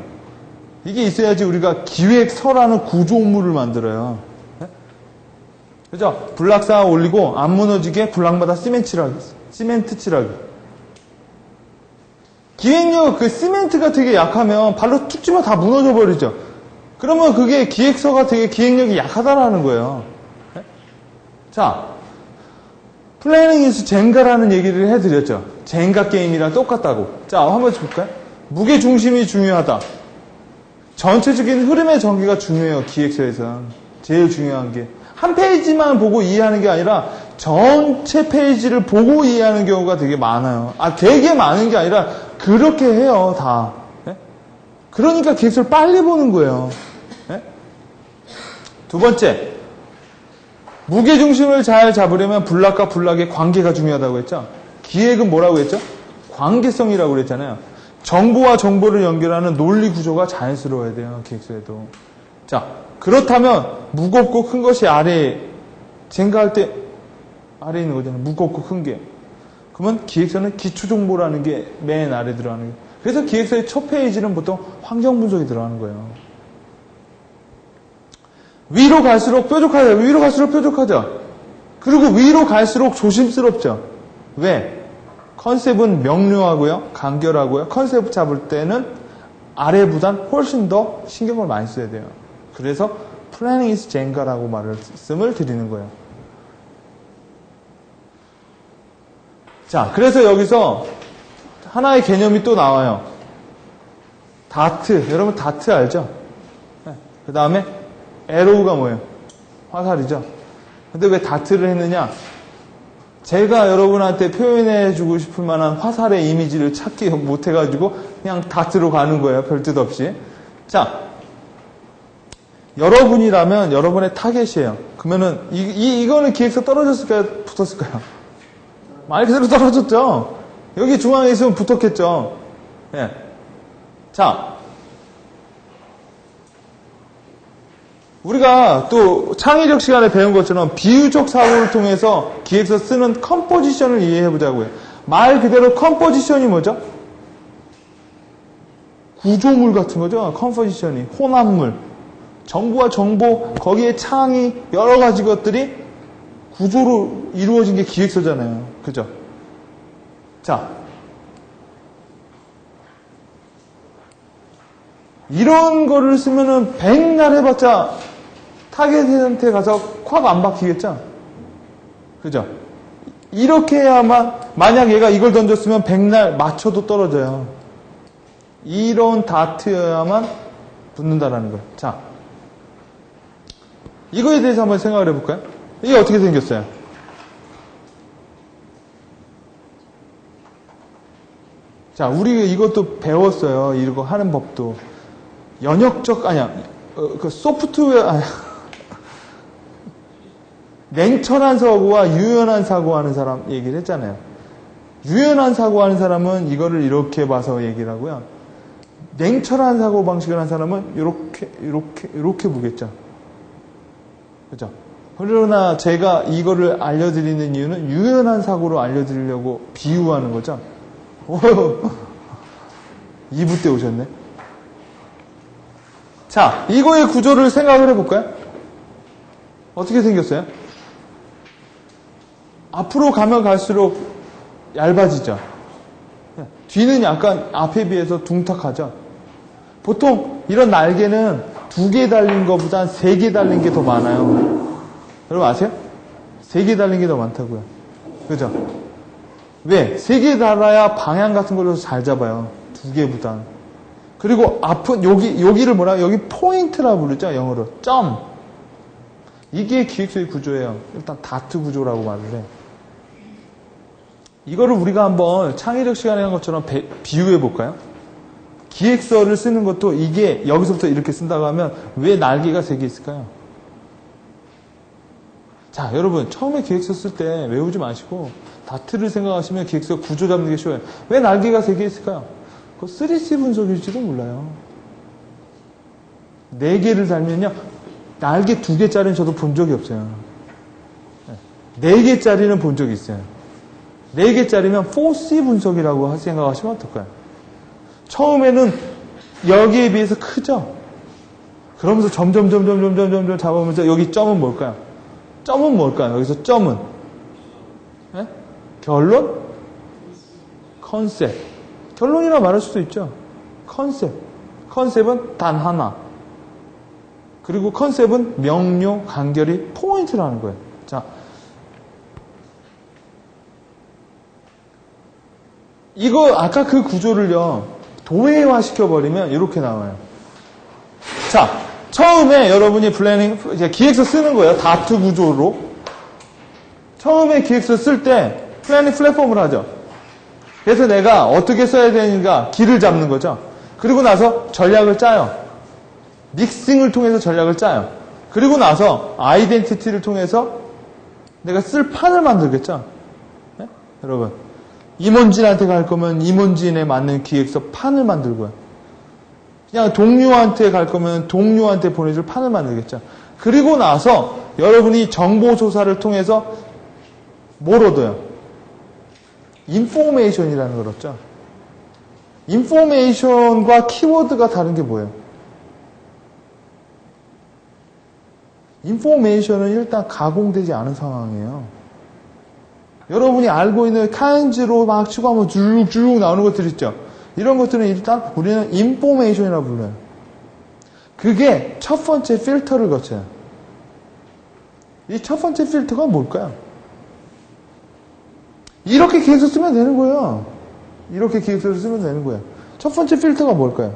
이게 있어야지 우리가 기획서라는 구조물을 만들어요. 네? 그죠? 블락 쌓아 올리고 안 무너지게 블락마다 시멘트 칠하기. 기획력, 그 시멘트가 되게 약하면 발로 툭 치면 다 무너져 버리죠. 그러면 그게 기획서가 되게 기획력이 약하다라는 거예요. 네? 자, 플래닝 이즈 젠가라는 얘기를 해드렸죠. 젠가 게임이랑 똑같다고. 자, 한번 볼까요? 무게 중심이 중요하다. 전체적인 흐름의 전개가 중요해요. 기획서에서 제일 중요한 게 한 페이지만 보고 이해하는 게 아니라 전체 페이지를 보고 이해하는 경우가 되게 많아요. 되게 많은 게 아니라 그렇게 해요, 다. 네? 그러니까 기획서를 빨리 보는 거예요. 네? 두 번째, 무게중심을 잘 잡으려면 블락과 블락의 관계가 중요하다고 했죠. 기획은 뭐라고 했죠? 관계성이라고 그랬잖아요. 정보와 정보를 연결하는 논리 구조가 자연스러워야 돼요, 기획서에도. 자, 그렇다면 무겁고 큰 것이 아래에 젠가할 때 아래에 있는 거잖아요. 무겁고 큰 게. 그러면 기획서는 기초정보라는 게 맨 아래 들어가는 거예요. 그래서 기획서의 첫 페이지는 보통 환경분석이 들어가는 거예요. 위로 갈수록 뾰족하죠. 위로 갈수록 뾰족하죠. 그리고 위로 갈수록 조심스럽죠. 왜? 컨셉은 명료하고요, 간결하고요. 컨셉 잡을 때는 아래보단 훨씬 더 신경을 많이 써야 돼요. 그래서 planning is Jenga라고 말씀을 드리는 거예요. 자, 그래서 여기서 하나의 개념이 또 나와요. 다트. 여러분 다트 알죠? 그 다음에 에로우가 뭐예요? 화살이죠. 근데 왜 다트를 했느냐? 제가 여러분한테 표현해주고 싶을 만한 화살의 이미지를 찾기 못해가지고 그냥 다트로 가는 거예요. 별 뜻 없이. 자, 여러분이라면 여러분의 타겟이에요. 그러면은 이거는 기획서 떨어졌을까요? 붙었을까요? 말 그대로 떨어졌죠. 여기 중앙에 있으면 붙었겠죠. 예. 자, 우리가 또 창의적 시간에 배운 것처럼 비유적 사고를 통해서 기획서 쓰는 컴포지션을 이해해 보자고요. 말 그대로 컴포지션이 뭐죠? 구조물 같은 거죠. 컴포지션이 혼합물, 정보와 정보 거기에 창의 여러 가지 것들이 구조로 이루어진 게 기획서잖아요. 그죠? 자, 이런 거를 쓰면은 백날 해봤자 타겟한테 가서 콱 안 박히겠죠? 그죠? 이렇게 해야만, 만약 얘가 이걸 던졌으면 백날 맞춰도 떨어져요. 이런 다트여야만 붙는다라는 거예요. 자, 이거에 대해서 한번 생각을 해볼까요? 이게 어떻게 생겼어요? 자, 우리 이것도 배웠어요. 이거 하는 법도. 연역적, 아니야, 그 소프트웨어, 아니야. 냉철한 사고와 유연한 사고 하는 사람 얘기를 했잖아요. 유연한 사고 하는 사람은 이거를 이렇게 봐서 얘기를 하고요. 냉철한 사고 방식을 하는 사람은 이렇게 보겠죠. 그죠? 그러나 제가 이거를 알려드리는 이유는 유연한 사고로 알려드리려고 비유하는 거죠. 2부 때 오셨네. 자, 이거의 구조를 생각을 해볼까요? 어떻게 생겼어요? 앞으로 가면 갈수록 얇아지죠. 뒤는 약간 앞에 비해서 둥탁하죠. 보통 이런 날개는 2개 달린 것보단 3개 달린 게 더 많아요. 여러분 아세요? 3개 달린 게 더 많다고요. 그죠? 왜? 3개 달아야 방향 같은 걸로 잘 잡아요. 2개보단. 그리고 앞은 여기를 뭐라? 여기 포인트라 부르죠. 영어로. 점. 이게 기획서의 구조예요. 일단 다트 구조라고 말을 해. 이거를 우리가 한번 창의력 시간에 한 것처럼 비유해 볼까요? 기획서를 쓰는 것도 이게 여기서부터 이렇게 쓴다고 하면 왜 날개가 3개 있을까요? 자, 여러분 처음에 기획서 쓸 때 외우지 마시고 다트를 생각하시면 기획서 구조 잡는 게 쉬워요. 왜 날개가 3개 있을까요? 그거 3C 분석일지도 몰라요. 4개를 달면요. 날개 2개짜리는 저도 본 적이 없어요. 4개짜리는 본 적이 있어요. 4개짜리면 4C 분석이라고 생각하시면 어떨까요? 처음에는 여기에 비해서 크죠? 그러면서 점점 잡아오면서 여기 점은 뭘까요? 점은 뭘까요? 여기서 점은? 네? 결론? 컨셉. 결론이라 말할 수도 있죠. 컨셉. 컨셉은 단 하나. 그리고 컨셉은 명료, 간결히 포인트라는 거예요. 자, 이거 아까 그 구조를요 도회화 시켜버리면 이렇게 나와요. 자, 처음에 여러분이 이제 기획서 쓰는 거예요. 다트 구조로. 처음에 기획서 쓸 때 플래닝 플랫폼을 하죠. 그래서 내가 어떻게 써야 되는가 길을 잡는 거죠. 그리고 나서 전략을 짜요. 믹싱을 통해서 전략을 짜요. 그리고 나서 아이덴티티를 통해서 내가 쓸 판을 만들겠죠. 네? 여러분, 임원진한테 갈 거면 임원진에 맞는 기획서 판을 만들고요. 그냥 동료한테 갈 거면 동료한테 보내줄 판을 만들겠죠. 그리고 나서 여러분이 정보조사를 통해서 뭘 얻어요? 인포메이션이라는 걸 얻죠. 인포메이션과 키워드가 다른 게 뭐예요? 인포메이션은 일단 가공되지 않은 상황이에요. 여러분이 알고 있는 카인즈로 막 추가하면 쭉 나오는 것들 있죠. 이런 것들은 일단 우리는 인포메이션이라고 불러요. 그게 첫 번째 필터를 거쳐요. 이 첫 번째 필터가 뭘까요? 이렇게 기획서 쓰면 되는 거예요. 이렇게 기획서를 쓰면 되는 거예요. 첫 번째 필터가 뭘까요?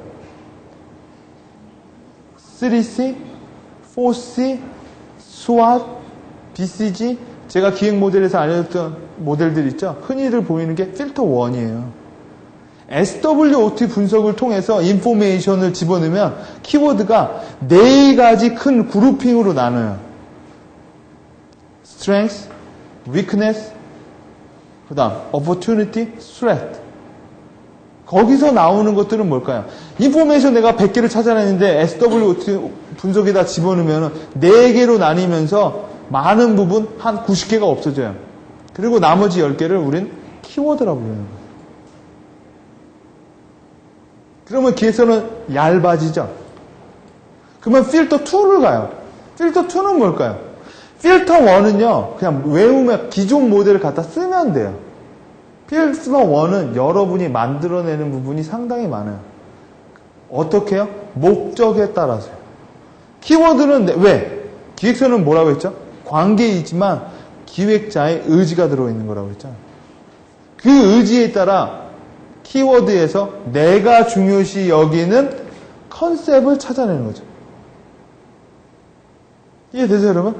3C, 4C, SWOT, BCG. 제가 기획 모델에서 알려줬던 모델들 있죠? 흔히들 보이는 게 필터 1이에요. SWOT 분석을 통해서 인포메이션을 집어넣으면 키워드가 4가지 큰 그룹핑으로 나눠요. Strength, Weakness, 그 다음 Opportunity, Threat. 거기서 나오는 것들은 뭘까요? 인포메이션 내가 100개를 찾아냈는데 SWOT 분석에다 집어넣으면 4개로 나뉘면서 많은 부분 한 90개가 없어져요. 그리고 나머지 10개를 우린 키워드라고 부르는 거예요. 그러면 기획서는 얇아지죠. 그러면 필터 2를 가요. 필터 2는 뭘까요? 필터 1은요, 그냥 외우면 기존 모델을 갖다 쓰면 돼요. 필터 1은 여러분이 만들어내는 부분이 상당히 많아요. 어떻게 해요? 목적에 따라서요. 키워드는 왜? 기획서는 뭐라고 했죠? 관계이지만 기획자의 의지가 들어있는 거라고 했잖아요. 그 의지에 따라 키워드에서 내가 중요시 여기는 컨셉을 찾아내는 거죠. 이해되죠, 여러분?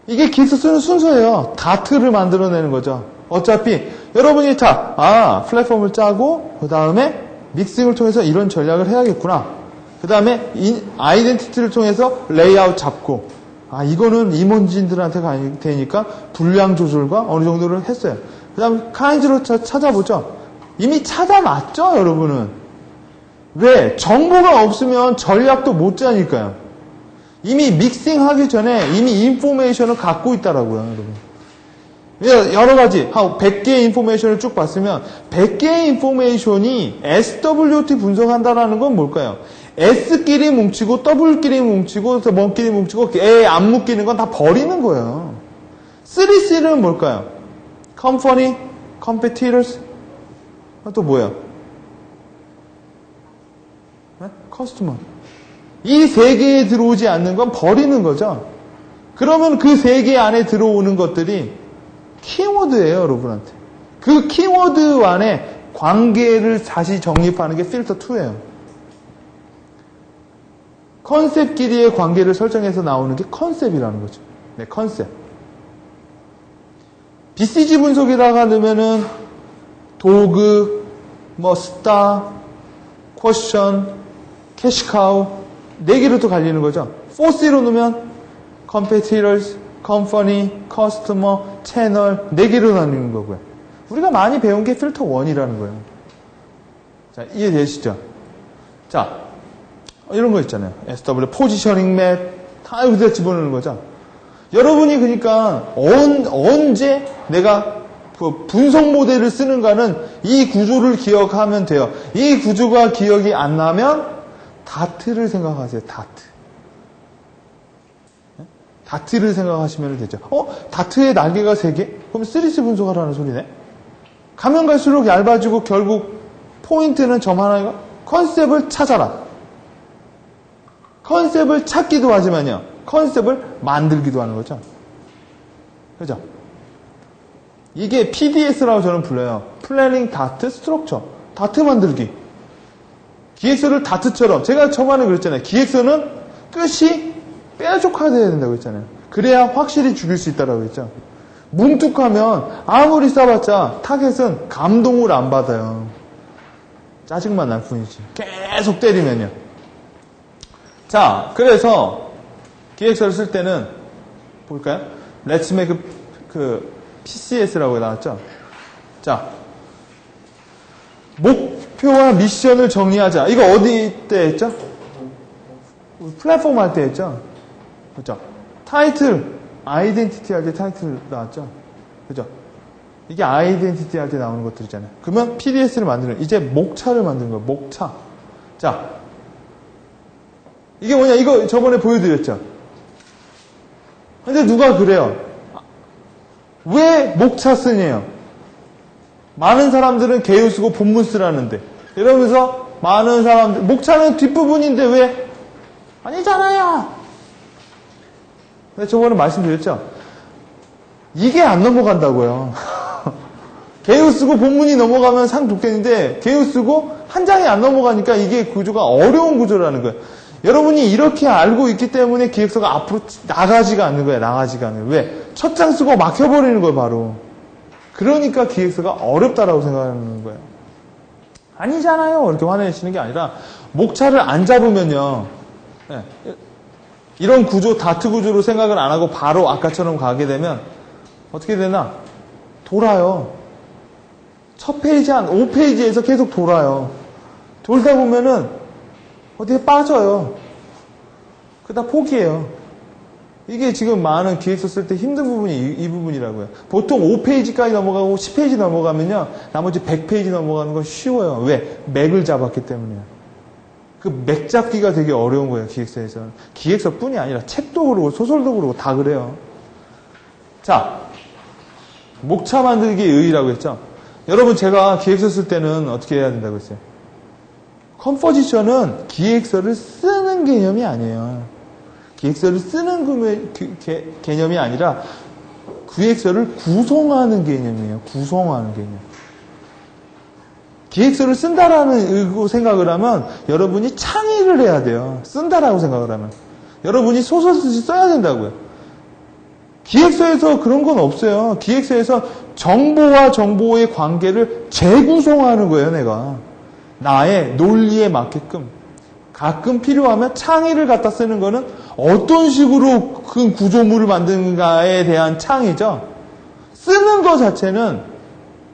이게 기획서 쓰는 순서예요. 다트를 만들어내는 거죠. 어차피 여러분이 플랫폼을 짜고 그 다음에 믹싱을 통해서 이런 전략을 해야겠구나. 그 다음에 아이덴티티를 통해서 레이아웃 잡고 이거는 임원진들한테 가야 되니까 분량 조절과 어느 정도를 했어요. 그 다음에 카인즈로 찾아보죠. 이미 찾아놨죠, 여러분은. 왜? 정보가 없으면 전략도 못 짜니까요. 이미 믹싱하기 전에 이미 인포메이션을 갖고 있다라고요, 여러분. 여러 가지, 한 100개의 인포메이션을 쭉 봤으면 100개의 인포메이션이 SWOT 분석한다라는 건 뭘까요? S끼리 뭉치고 W끼리 뭉치고 뭐끼리 뭉치고 A 안 묶이는 건 다 버리는 거예요. 3C는 뭘까요? Company, Competitors, 또 뭐예요? Customer. 이 3개에 들어오지 않는 건 버리는 거죠. 그러면 그 3개 안에 들어오는 것들이 키워드예요, 여러분한테. 그 키워드 안에 관계를 다시 정립하는 게 필터 2예요. 컨셉끼리의 관계를 설정해서 나오는 게 컨셉이라는 거죠. 네, 컨셉. BCG 분석에다가 넣으면은 도그, 스타, 퀘션, 캐시카우 4개로 또 갈리는 거죠. 4C로 넣으면 competitors, company, customer, 채널 4개로 나뉘는 거고요. 우리가 많이 배운 게 필터 1이라는 거예요. 자, 이해되시죠? 자, 이런 거 있잖아요. SW, 포지셔닝 맵, 다 여기다 집어넣는 거죠. 여러분이 그러니까 언제 내가 그 분석 모델을 쓰는가는 이 구조를 기억하면 돼요. 이 구조가 기억이 안 나면 다트를 생각하세요. 다트를 생각하시면 되죠. 다트의 날개가 3개? 그럼 3C 분석하라는 소리네. 가면 갈수록 얇아지고 결국 포인트는 점 하나가 컨셉을 찾아라. 컨셉을 찾기도 하지만요. 컨셉을 만들기도 하는 거죠. 그죠? 이게 PDS라고 저는 불러요. 플래닝 다트 스트럭처. 다트 만들기. 기획서를 다트처럼. 제가 초반에 그랬잖아요. 기획서는 끝이 뾰족화되어야 된다고 했잖아요. 그래야 확실히 죽일 수 있다고 했죠. 뭉툭하면 아무리 써봤자 타겟은 감동을 안 받아요. 짜증만 날 뿐이지. 계속 때리면요. 자, 그래서 기획서를 쓸 때는 볼까요? Let's make PCS라고 나왔죠. 자, 목표와 미션을 정리하자. 이거 어디 때 했죠? 플랫폼 할 때 했죠. 그렇죠? 타이틀, 아이덴티티 할 때 타이틀 나왔죠. 그렇죠? 이게 아이덴티티 할 때 나오는 것들이잖아요. 그러면 PDS를 만드는, 이제 목차를 만드는 거예요. 목차. 자, 이게 뭐냐? 이거 저번에 보여드렸죠. 근데 누가 그래요? 왜 목차 쓰냐요? 많은 사람들은 개요 쓰고 본문 쓰라는데 이러면서 많은 사람들 목차는 뒷부분인데 왜 아니잖아요. 근데 저번에 말씀드렸죠. 이게 안 넘어간다고요. 개요 쓰고 본문이 넘어가면 상 좋겠는데 개요 쓰고 한 장이 안 넘어가니까 이게 구조가 어려운 구조라는 거예요. 여러분이 이렇게 알고 있기 때문에 기획서가 앞으로 나가지가 않는 거예요. 나가지가 않는 거예요. 왜? 첫 장 쓰고 막혀버리는 거예요. 바로. 그러니까 기획서가 어렵다라고 생각하는 거예요. 아니잖아요. 이렇게 화내시는 게 아니라 목차를 안 잡으면요. 네. 이런 구조, 다트 구조로 생각을 안 하고 바로 아까처럼 가게 되면 어떻게 되나? 돌아요. 첫 페이지 한 5페이지에서 계속 돌아요. 돌다 보면은 어디에 빠져요. 그러다 포기해요. 이게 지금 많은 기획서 쓸 때 힘든 부분이 이 부분이라고요. 보통 5페이지까지 넘어가고 10페이지 넘어가면요. 나머지 100페이지 넘어가는 건 쉬워요. 왜? 맥을 잡았기 때문이에요. 그 맥 잡기가 되게 어려운 거예요. 기획서에서는. 기획서뿐이 아니라 책도 그러고 소설도 그러고 다 그래요. 자, 목차 만들기의 의의라고 했죠. 여러분 제가 기획서 쓸 때는 어떻게 해야 된다고 했어요? 컴포지션은 기획서를 쓰는 개념이 아니에요. 기획서를 쓰는 개념이 아니라 기획서를 구성하는 개념이에요. 구성하는 개념. 기획서를 쓴다라는 생각을 하면 여러분이 창의를 해야 돼요. 쓴다라고 생각을 하면. 여러분이 소설 쓰시 써야 된다고요. 기획서에서 그런 건 없어요. 기획서에서 정보와 정보의 관계를 재구성하는 거예요, 내가. 나의 논리에 맞게끔. 가끔 필요하면 창의를 갖다 쓰는 거는 어떤 식으로 그 구조물을 만드는가에 대한 창의죠. 쓰는 것 자체는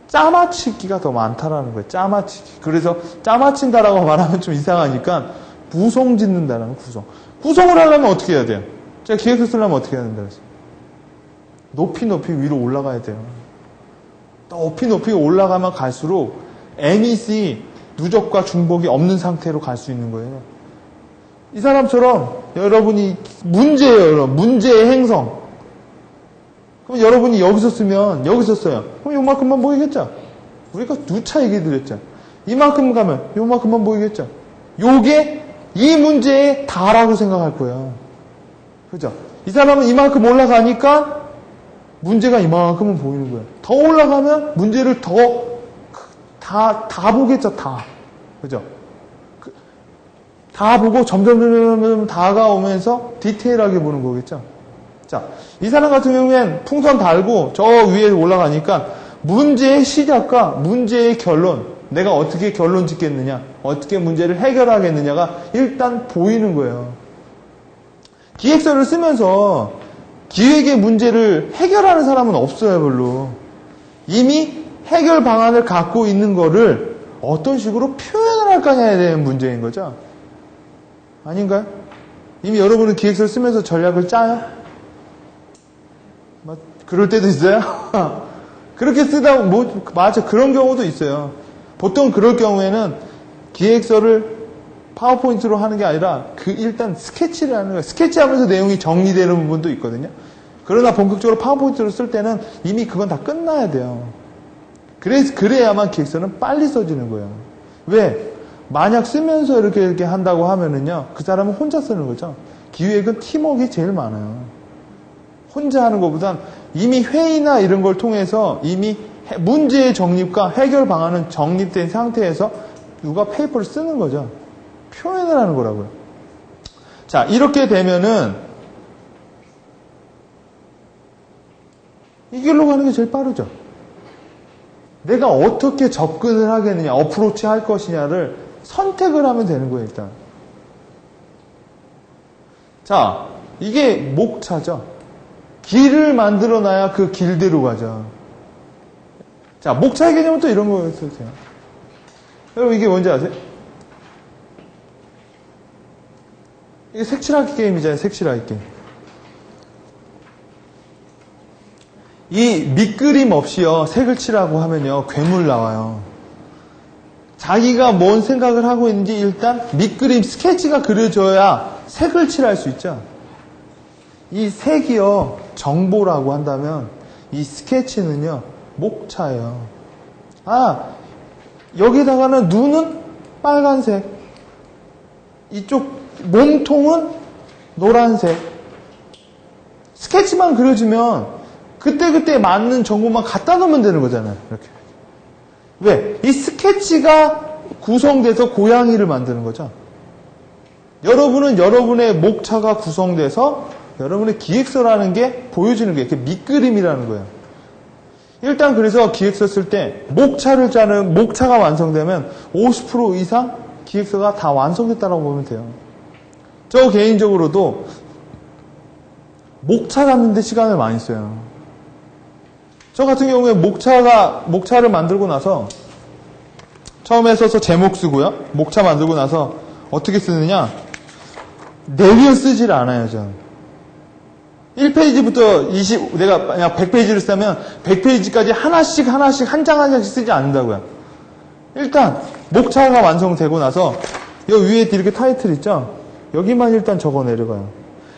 짜맞추기가 더 많다라는 거예요. 짜맞추기. 그래서 짜맞춘다라고 말하면 좀 이상하니까 구성 짓는다라는 구성. 구성을 하려면 어떻게 해야 돼요? 제가 기획서 쓰려면 어떻게 해야 된다고 했어요? 높이 위로 올라가야 돼요. 높이 올라가면 갈수록 MEC 누적과 중복이 없는 상태로 갈 수 있는 거예요. 이 사람처럼 여러분이 문제예요. 문제의 행성. 그럼 여러분이 여기서 쓰면 여기서 써요. 그럼 요만큼만 보이겠죠? 우리가 누차 얘기 드렸죠. 이만큼 가면 요만큼만 보이겠죠? 요게 이 문제의 다라고 생각할 거예요. 그죠? 이 사람은 이만큼 올라가니까 문제가 이만큼은 보이는 거예요. 더 올라가면 문제를 다 보겠죠, 다. 그죠? 다 보고 점점 다가오면서 디테일하게 보는 거겠죠? 자, 이 사람 같은 경우엔 풍선 달고 저 위에 올라가니까 문제의 시작과 문제의 결론, 내가 어떻게 결론 짓겠느냐, 어떻게 문제를 해결하겠느냐가 일단 보이는 거예요. 기획서를 쓰면서 기획의 문제를 해결하는 사람은 없어요, 별로. 이미 해결 방안을 갖고 있는 거를 어떤 식으로 표현을 할 거냐에 대한 문제인 거죠. 아닌가요? 이미 여러분은 기획서를 쓰면서 전략을 짜요? 그럴 때도 있어요? 그렇게 쓰다, 맞아. 그런 경우도 있어요. 보통 그럴 경우에는 기획서를 파워포인트로 하는 게 아니라 일단 스케치를 하는 거예요. 스케치하면서 내용이 정리되는 부분도 있거든요. 그러나 본격적으로 파워포인트로 쓸 때는 이미 그건 다 끝나야 돼요. 그래야만 기획서는 빨리 써지는 거예요. 왜? 만약 쓰면서 이렇게 한다고 하면은요, 그 사람은 혼자 쓰는 거죠. 기획은 팀워크가 제일 많아요. 혼자 하는 것보단 이미 회의나 이런 걸 통해서 이미 문제의 정립과 해결 방안은 정립된 상태에서 누가 페이퍼를 쓰는 거죠. 표현을 하는 거라고요. 자, 이렇게 되면은 이 길로 가는 게 제일 빠르죠. 내가 어떻게 접근을 하겠느냐, 어프로치 할 것이냐를 선택을 하면 되는 거예요, 일단. 자, 이게 목차죠. 길을 만들어놔야 그 길대로 가죠. 자, 목차의 개념은 또 이런 거였어요. 여러분, 이게 뭔지 아세요? 이게 색칠하기 게임이잖아요, 색칠하기 게임. 이 밑그림 없이요, 색을 칠하고 하면요, 괴물 나와요. 자기가 뭔 생각을 하고 있는지 일단 밑그림, 스케치가 그려져야 색을 칠할 수 있죠. 이 색이요, 정보라고 한다면 이 스케치는요, 목차예요. 아, 여기다가는 눈은 빨간색, 이쪽 몸통은 노란색. 스케치만 그려주면 그때그때 맞는 정보만 갖다 놓으면 되는 거잖아요. 이렇게. 왜? 이 스케치가 구성돼서 고양이를 만드는 거죠. 여러분은 여러분의 목차가 구성돼서 여러분의 기획서라는 게 보여지는 게 이렇게 밑그림이라는 거예요. 일단 그래서 기획서 쓸 때 목차를 짜는 목차가 완성되면 50% 이상 기획서가 다 완성됐다고 보면 돼요. 저 개인적으로도 목차 잡는데 시간을 많이 써요. 저 같은 경우에 목차를 만들고 나서 처음에 써서 제목 쓰고요. 목차 만들고 나서 어떻게 쓰느냐? 내려 쓰질 않아요, 저는. 1페이지부터 내가 만약 100페이지를 쓰면 100페이지까지 하나씩 한 장씩 쓰지 않는다고요. 일단 목차가 완성되고 나서 여기 위에 이렇게 타이틀 있죠? 여기만 일단 적어 내려가요.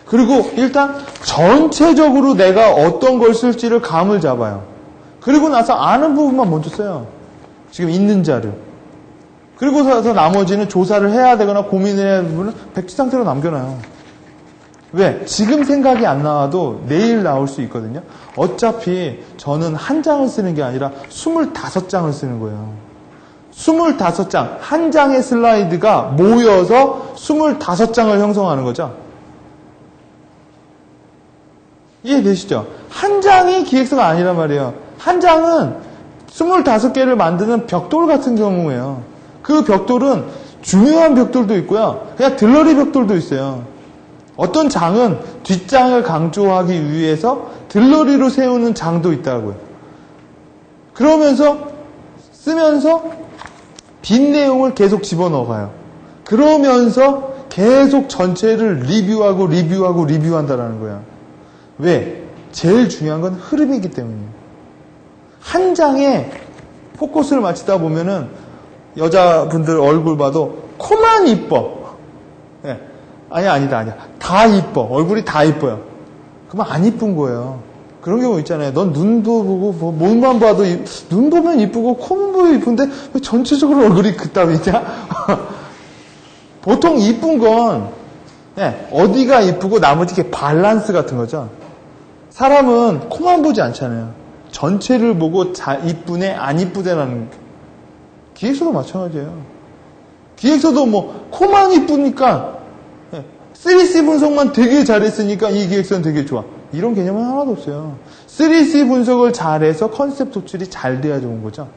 그리고 일단 전체적으로 내가 어떤 걸 쓸지를 감을 잡아요. 그리고 나서 아는 부분만 먼저 써요. 지금 있는 자료. 그리고 나서 나머지는 조사를 해야 되거나 고민을 해야 할 부분은 백지 상태로 남겨놔요. 왜? 지금 생각이 안 나와도 내일 나올 수 있거든요. 어차피 저는 한 장을 쓰는 게 아니라 25장을 쓰는 거예요. 25장, 한 장의 슬라이드가 모여서 25장을 형성하는 거죠. 이해되시죠? 한 장이 기획서가 아니란 말이에요. 한 장은 25개를 만드는 벽돌 같은 경우예요. 그 벽돌은 중요한 벽돌도 있고요. 그냥 들러리 벽돌도 있어요. 어떤 장은 뒷장을 강조하기 위해서 들러리로 세우는 장도 있다고요. 그러면서 쓰면서 빈 내용을 계속 집어넣어가요. 그러면서 계속 전체를 리뷰한다는 거예요. 왜? 제일 중요한 건 흐름이기 때문이에요. 한 장에 포커스를 맞추다 보면은 여자분들 얼굴 봐도 코만 이뻐. 네. 아니야. 다 이뻐. 얼굴이 다 이뻐요. 그러면 안 이쁜 거예요. 그런 경우 있잖아요. 넌 눈도 보고 몸만 봐도 눈 보면 이쁘고 코만 보면 이쁜데 왜 전체적으로 얼굴이 그따위냐? 보통 이쁜 건 네, 어디가 이쁘고 나머지 게 밸런스 같은 거죠. 사람은 코만 보지 않잖아요. 전체를 보고 이쁘네 안 이쁘대라는 기획서도 마찬가지예요. 기획서도 뭐 코만 이쁘니까 3C 분석만 되게 잘했으니까 이 기획서는 되게 좋아. 이런 개념은 하나도 없어요. 3C 분석을 잘해서 컨셉 도출이 잘 돼야 좋은 거죠.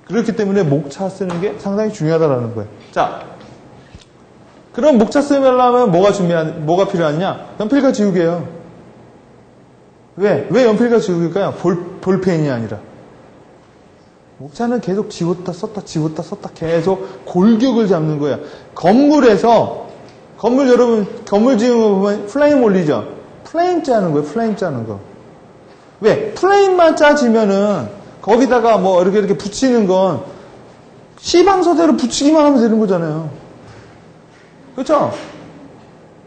그렇기 때문에 목차 쓰는 게 상당히 중요하다는 거예요. 자, 그럼 목차 쓰려면 뭐가 필요하냐? 연필과 지우개예요. 왜 연필과 지우개일까요? 볼펜이 아니라. 목차는 계속 지웠다 썼다 계속 골격을 잡는 거예요. 건물 여러분 건물 지은 거 보면 플레임 올리죠. 플레임 짜는 거예요. 플레임 짜는 거. 왜? 플레임만 짜지면은 거기다가 뭐 이렇게 붙이는 건 시방서대로 붙이기만 하면 되는 거잖아요. 그렇죠?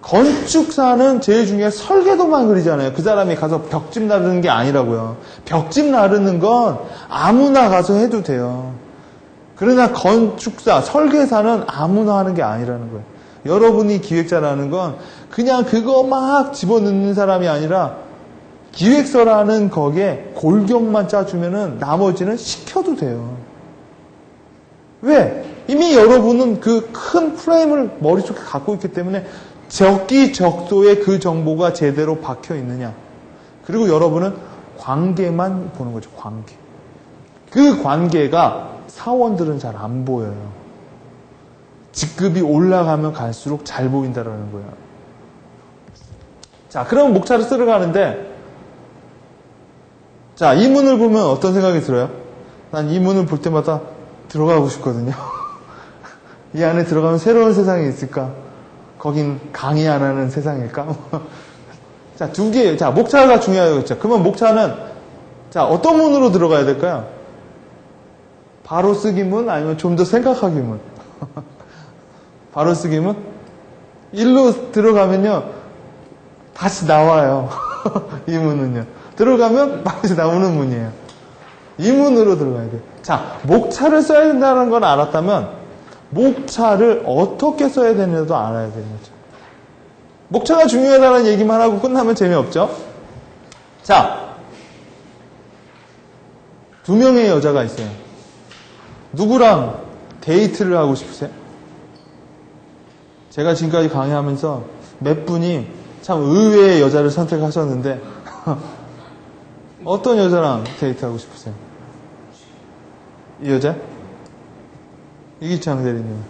건축사는 제일 중요한 설계도만 그리잖아요. 그 사람이 가서 벽집 나르는 게 아니라고요. 벽집 나르는 건 아무나 가서 해도 돼요. 그러나 건축사, 설계사는 아무나 하는 게 아니라는 거예요. 여러분이 기획자라는 건 그냥 그거 막 집어넣는 사람이 아니라 기획서라는 거기에 골격만 짜주면은 나머지는 시켜도 돼요. 왜? 이미 여러분은 그 큰 프레임을 머릿속에 갖고 있기 때문에 적기적소에 그 정보가 제대로 박혀 있느냐. 그리고 여러분은 관계만 보는 거죠. 관계. 그 관계가 사원들은 잘 안 보여요. 직급이 올라가면 갈수록 잘 보인다라는 거예요. 자, 그럼 목차를 쓰러 가는데, 자, 이 문을 보면 어떤 생각이 들어요? 난 이 문을 볼 때마다 들어가고 싶거든요. 이 안에 들어가면 새로운 세상이 있을까? 거긴 강의 안 하는 세상일까? 자, 두 개. 자, 목차가 중요하겠죠. 그러면 목차는, 자, 어떤 문으로 들어가야 될까요? 바로 쓰기 문? 아니면 좀 더 생각하기 문? 바로 쓰기 문? 일로 들어가면요, 다시 나와요. 이 문은요. 들어가면 밖에서 나오는 문이에요. 이 문으로 들어가야 돼요. 자, 목차를 써야 된다는 걸 알았다면 목차를 어떻게 써야 되는지도 알아야 되는 거죠. 목차가 중요하다는 얘기만 하고 끝나면 재미없죠? 자, 2명의 여자가 있어요. 누구랑 데이트를 하고 싶으세요? 제가 지금까지 강의하면서 몇 분이 참 의외의 여자를 선택하셨는데 어떤 여자랑 데이트하고 싶으세요? 이 여자? 이기창 대리님.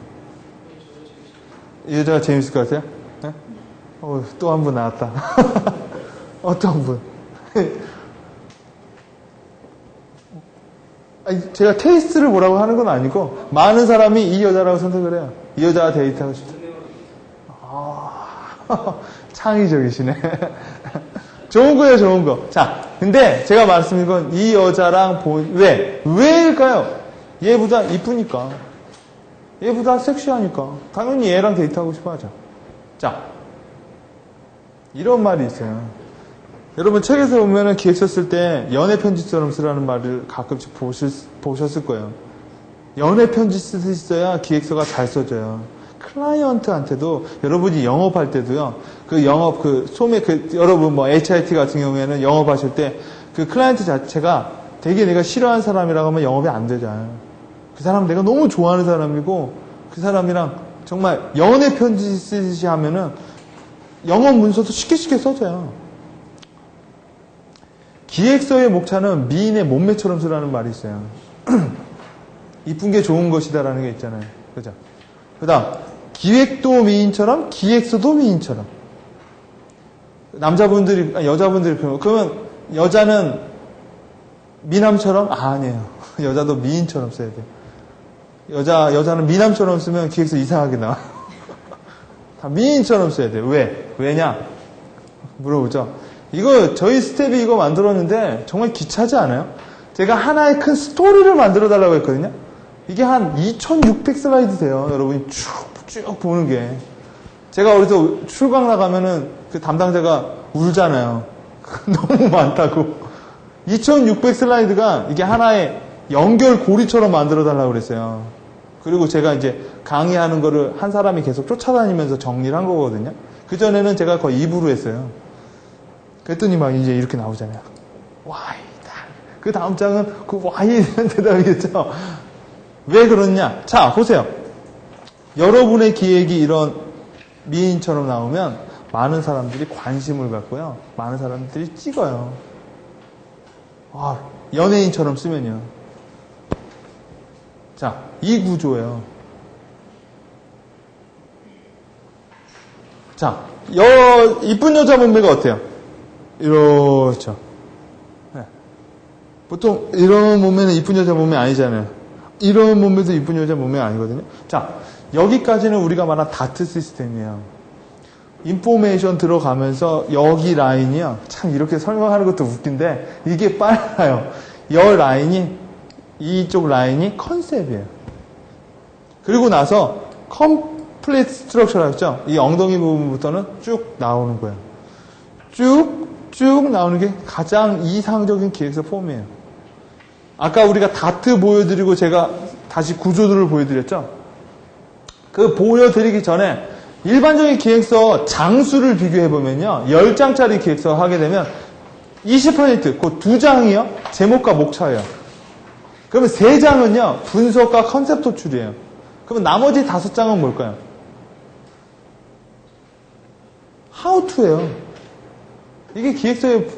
이 여자가 재밌을 것 같아요? 네? 또 한 분 나왔다. 어떤 분? 아니, 제가 테이스트를 뭐라고 하는 건 아니고 많은 사람이 이 여자라고 선택을 해요. 이 여자와 데이트하고 싶다. 창의적이시네. 좋은 거예요, 좋은 거. 자, 근데 제가 말씀드린 건 이 여자랑 왜일까요? 얘보다 이쁘니까. 얘보다 섹시하니까. 당연히 얘랑 데이트하고 싶어 하죠. 자, 이런 말이 있어요. 여러분 책에서 보면은 기획서 쓸 때 연애 편지처럼 쓰라는 말을 가끔씩 보셨을 거예요. 연애 편지 쓰셔야 기획서가 잘 써져요. 클라이언트한테도 여러분이 영업할 때도요. 여러분 HIT 같은 경우에는 영업하실 때 그 클라이언트 자체가 되게 내가 싫어하는 사람이라고 하면 영업이 안 되잖아요. 그 사람 내가 너무 좋아하는 사람이고 그 사람이랑 정말 연애 편지 쓰듯이 하면은 영업 문서도 쉽게 써져요. 기획서의 목차는 미인의 몸매처럼 쓰라는 말이 있어요. 이쁜 게 좋은 것이다라는 게 있잖아요. 그죠? 그 다음, 기획도 미인처럼, 기획서도 미인처럼. 여자분들이 그러면 여자는 미남처럼? 아니에요. 여자도 미인처럼 써야 돼요. 여자는 미남처럼 쓰면 기획서 이상하게 나와. 다 미인처럼 써야 돼요. 왜냐? 물어보죠. 저희 스텝이 이거 만들었는데 정말 귀찮지 않아요? 제가 하나의 큰 스토리를 만들어 달라고 했거든요. 이게 한 2600 슬라이드 돼요. 여러분이 쭉 보는 게. 제가 어디서 출강 나가면은 그 담당자가 울잖아요. 너무 많다고. 2600 슬라이드가 이게 하나의 연결고리처럼 만들어 달라고 그랬어요. 그리고 제가 이제 강의하는 거를 한 사람이 계속 쫓아다니면서 정리를 한 거거든요. 그전에는 제가 거의 입으로 했어요. 그랬더니 막 이제 이렇게 나오잖아요. Why? 그 다음 장은 그 Why에 대한 대답이겠죠. 왜 그러냐? 자, 보세요. 여러분의 기획이 이런 미인처럼 나오면 많은 사람들이 관심을 갖고요. 많은 사람들이 찍어요. 연예인처럼 쓰면요. 자, 이 구조예요. 자, 이쁜 여자 몸매가 어때요? 이렇죠. 네. 보통 이런 몸매는 이쁜 여자 몸매 아니잖아요. 이런 몸매도 이쁜 여자 몸매 아니거든요. 자, 여기까지는 우리가 말한 다트 시스템이에요. 인포메이션 들어가면서 여기 라인이요. 참 이렇게 설명하는 것도 웃긴데 이게 빨라요. 이쪽 라인이 컨셉이에요. 그리고 나서 컴플리트 스트럭처라고 했죠. 이 엉덩이 부분부터는 쭉 나오는 거예요. 쭉 나오는 게 가장 이상적인 기획서 폼이에요. 아까 우리가 다트 보여드리고 제가 다시 구조들을 보여드렸죠. 그 보여드리기 전에 일반적인 기획서 장수를 비교해보면요. 10장짜리 기획서 하게 되면 20%, 그 2장이요. 제목과 목차예요. 그러면 3장은요. 분석과 컨셉 도출이에요. 그러면 나머지 5장은 뭘까요? How to예요. 이게 기획서의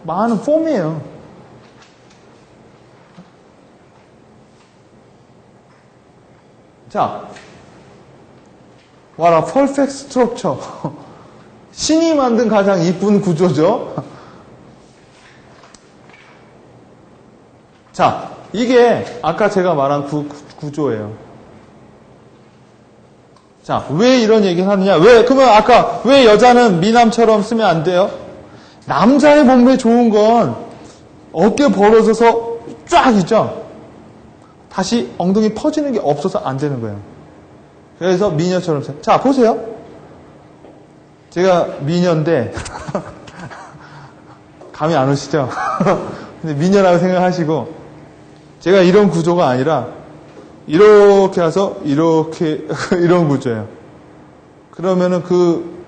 많은 폼이에요. 자, What a perfect structure. 신이 만든 가장 이쁜 구조죠. 자, 이게 아까 제가 말한 구조예요. 자, 왜 이런 얘기를 하느냐? 그러면 아까 왜 여자는 미남처럼 쓰면 안 돼요? 남자의 몸매 좋은 건 어깨 벌어져서 쫙 있죠? 다시 엉덩이 퍼지는 게 없어서 안 되는 거예요. 그래서 미녀처럼 자, 보세요. 제가 미녀인데 감이 안 오시죠? 근데 미녀라고 생각하시고, 제가 이런 구조가 아니라, 이렇게 해서, 이렇게, 이런 구조예요. 그러면은 그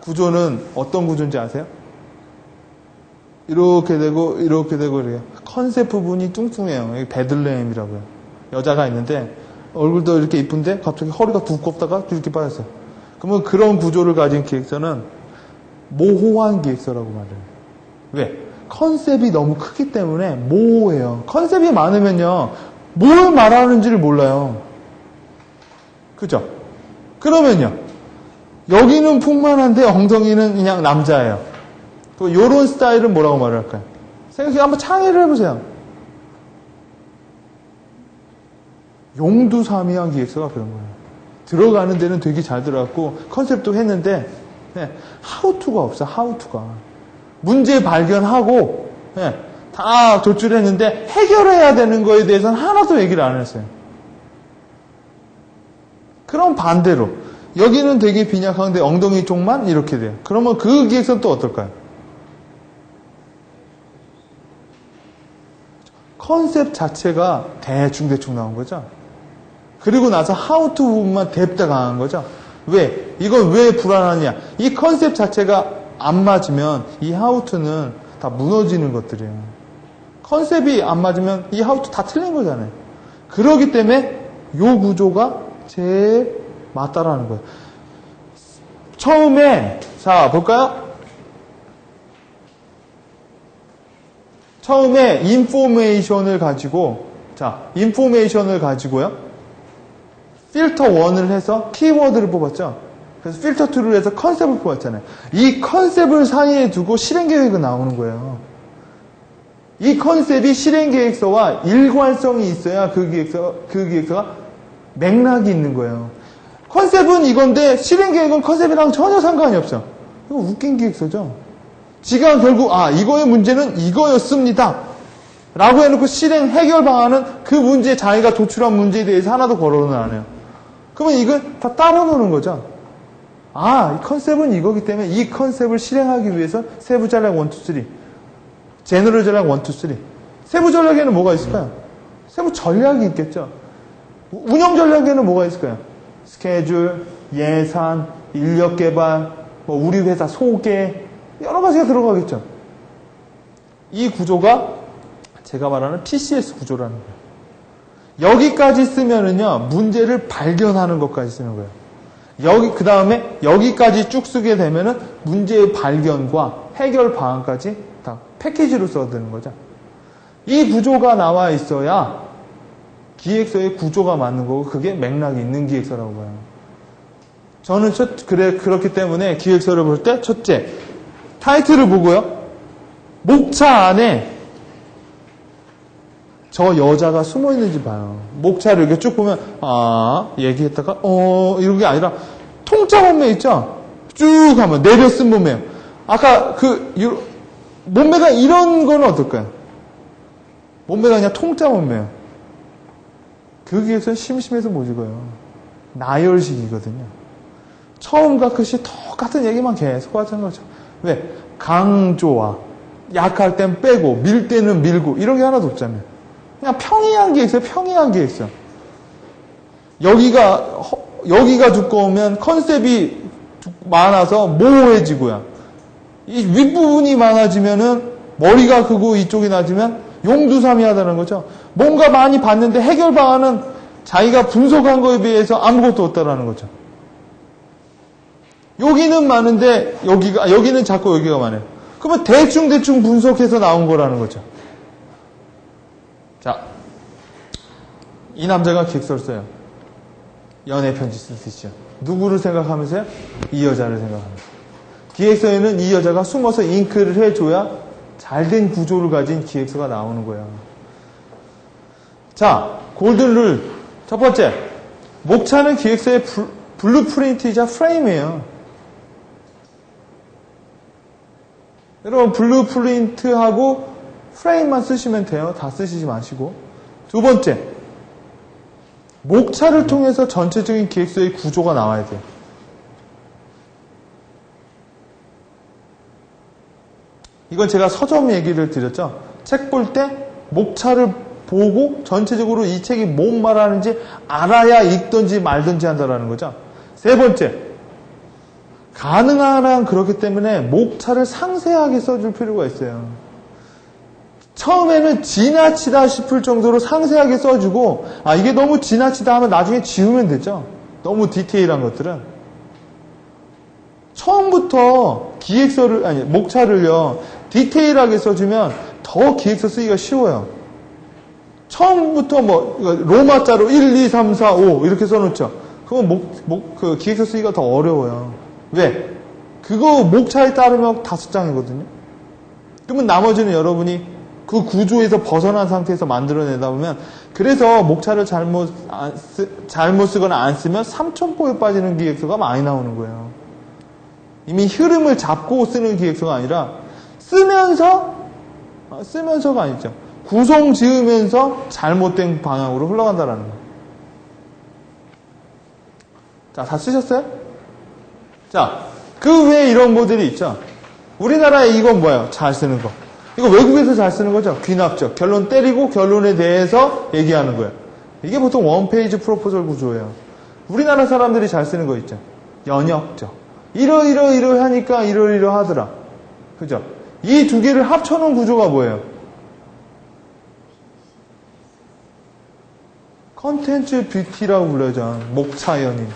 구조는 어떤 구조인지 아세요? 이렇게 되고, 이렇게 되고, 이래요. 컨셉 부분이 뚱뚱해요. 여기 베들레헴이라고요. 여자가 있는데, 얼굴도 이렇게 이쁜데, 갑자기 허리가 두껍다가 이렇게 빠졌어요. 그러면 그런 구조를 가진 기획서는 모호한 기획서라고 말해요. 왜? 컨셉이 너무 크기 때문에 모호해요. 컨셉이 많으면요, 뭘 말하는지를 몰라요. 그죠? 그러면요, 여기는 풍만한데 엉덩이는 그냥 남자예요. 또 요런 스타일은 뭐라고 말을 할까요? 생각해 한번 창의를 해보세요. 용두사미한 기획서가 그런 거예요. 들어가는 데는 되게 잘 들어갔고 컨셉도 했는데 하우투가 없어. 하우투가 문제 발견하고 다 도출했는데 해결해야 되는 거에 대해서는 하나도 얘기를 안 했어요. 그럼 반대로 여기는 되게 빈약한데 엉덩이 쪽만 이렇게 돼요. 그러면 그 기획서는 또 어떨까요? 컨셉 자체가 대충 나온 거죠. 그리고 나서 하우투 부분만 뎁다 강한 거죠. 왜? 이건 왜 불안하냐? 이 컨셉 자체가 안 맞으면 이 하우투는 다 무너지는 것들이에요. 컨셉이 안 맞으면 이 하우투 다 틀린 거잖아요. 그렇기 때문에 이 구조가 제일 맞다라는 거예요. 처음에 자 볼까요? 처음에 인포메이션을 가지고요. 필터 1을 해서 키워드를 뽑았죠. 그래서 필터 2를 해서 컨셉을 뽑았잖아요. 이 컨셉을 사이에 두고 실행계획은 나오는 거예요. 이 컨셉이 실행계획서와 일관성이 있어야 그 기획서가 맥락이 있는 거예요. 컨셉은 이건데 실행계획은 컨셉이랑 전혀 상관이 없어. 이거 웃긴 기획서죠. 지가 결국 이거의 문제는 이거였습니다 라고 해놓고 실행 해결 방안은 그 문제 자기가 도출한 문제에 대해서 하나도 거론을 안 해요. 그러면 이건 다 따로 노는 거죠. 이 컨셉은 이거기 때문에 이 컨셉을 실행하기 위해서 세부 전략 1, 2, 3 제너럴 전략 1, 2, 3 세부 전략에는 뭐가 있을까요? 세부 전략이 있겠죠. 운영 전략에는 뭐가 있을까요? 스케줄, 예산, 인력 개발, 우리 회사 소개 여러 가지가 들어가겠죠. 이 구조가 제가 말하는 PCS 구조라는 거예요. 여기까지 쓰면은요, 문제를 발견하는 것까지 쓰는 거예요. 그 다음에 여기까지 쭉 쓰게 되면은 문제의 발견과 해결 방안까지 다 패키지로 써야 되는 거죠. 이 구조가 나와 있어야 기획서의 구조가 맞는 거고, 그게 맥락이 있는 기획서라고 봐요. 저는 그렇기 때문에 기획서를 볼 때, 첫째, 타이틀을 보고요. 목차 안에 저 여자가 숨어 있는지 봐요. 목차를 이렇게 쭉 보면 얘기했다가 이런 게 아니라 통짜 몸매 있죠? 쭉 하면 내려 쓴 몸매요. 아까 몸매가 이런 건 어떨까요? 몸매가 그냥 통짜 몸매요. 그 기획서는 심심해서 못 읽어요. 나열식이거든요. 처음과 끝이 똑같은 얘기만 계속 하자는 거죠. 왜? 강조와 약할 땐 빼고 밀 때는 밀고 이런 게 하나도 없잖아요. 그냥 평이한 기획서예요. 평이한 기획서. 여기가 두꺼우면 컨셉이 많아서 모호해지고요. 이 윗부분이 많아지면은 머리가 크고 이쪽이 낮으면 용두사미하다는 거죠. 뭔가 많이 봤는데 해결 방안은 자기가 분석한 거에 비해서 아무것도 없다라는 거죠. 여기는 많은데 여기는 작고 여기가 많아요. 그러면 대충 분석해서 나온 거라는 거죠. 자, 이 남자가 기획서를 써요. 연애 편지 쓰시죠. 누구를 생각하면서요? 이 여자를 생각합니다. 기획서에는 이 여자가 숨어서 잉크를 해줘야 잘된 구조를 가진 기획서가 나오는 거예요. 자, 골든룰 첫 번째, 목차는 기획서의 블루프린트이자 프레임이에요. 여러분 블루프린트하고 프레임만 쓰시면 돼요. 다 쓰시지 마시고. 두 번째, 목차를 통해서 전체적인 기획서의 구조가 나와야 돼요. 이건 제가 서점 얘기를 드렸죠. 책 볼 때 목차를 보고 전체적으로 이 책이 뭔 말하는지 알아야 읽든지 말든지 한다라는 거죠. 세 번째, 가능한 한 그렇기 때문에 목차를 상세하게 써줄 필요가 있어요. 처음에는 지나치다 싶을 정도로 상세하게 써주고, 아, 이게 너무 지나치다 하면 나중에 지우면 되죠. 너무 디테일한 것들은. 처음부터 목차를요, 디테일하게 써주면 더 기획서 쓰기가 쉬워요. 처음부터 로마자로 1, 2, 3, 4, 5 이렇게 써놓죠. 그건 그 기획서 쓰기가 더 어려워요. 왜? 그거 목차에 따르면 5장이거든요. 그러면 나머지는 여러분이 그 구조에서 벗어난 상태에서 만들어내다 보면, 그래서 목차를 잘못 쓰거나 안 쓰면 삼천포에 빠지는 기획서가 많이 나오는 거예요. 이미 흐름을 잡고 쓰는 기획서가 아니라 쓰면서가 아니죠. 구성 지으면서 잘못된 방향으로 흘러간다라는 거예요. 자, 다 쓰셨어요? 자, 그 외에 이런 거들이 있죠. 우리나라에 이건 뭐예요? 잘 쓰는 거. 이거 외국에서 잘 쓰는 거죠. 귀납적. 결론 때리고 결론에 대해서 얘기하는 거예요. 이게 보통 원페이지 프로포절 구조예요. 우리나라 사람들이 잘 쓰는 거 있죠. 연역적. 이러하니까 이러하더라. 그죠? 이 두 개를 합쳐놓은 구조가 뭐예요? 컨텐츠 뷰티라고 불러요. 목차연인.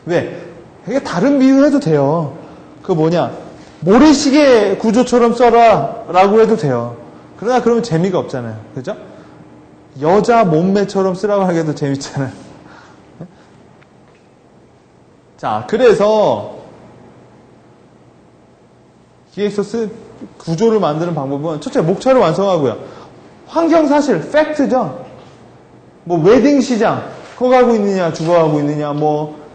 왜? 이게 다른 비유 해도 돼요. 그 모래시계 구조처럼 써라 라고 해도 돼요. 그러나 그러면 재미가 없잖아요. 그죠? 여자 몸매처럼 쓰라고 하기도 재밌잖아요. 자, 그래서 기획서 구조를 만드는 방법은 첫째, 목차를 완성하고요. 환경사실, 팩트죠. 웨딩 시장, 커가고 있느냐, 죽어가고 있느냐,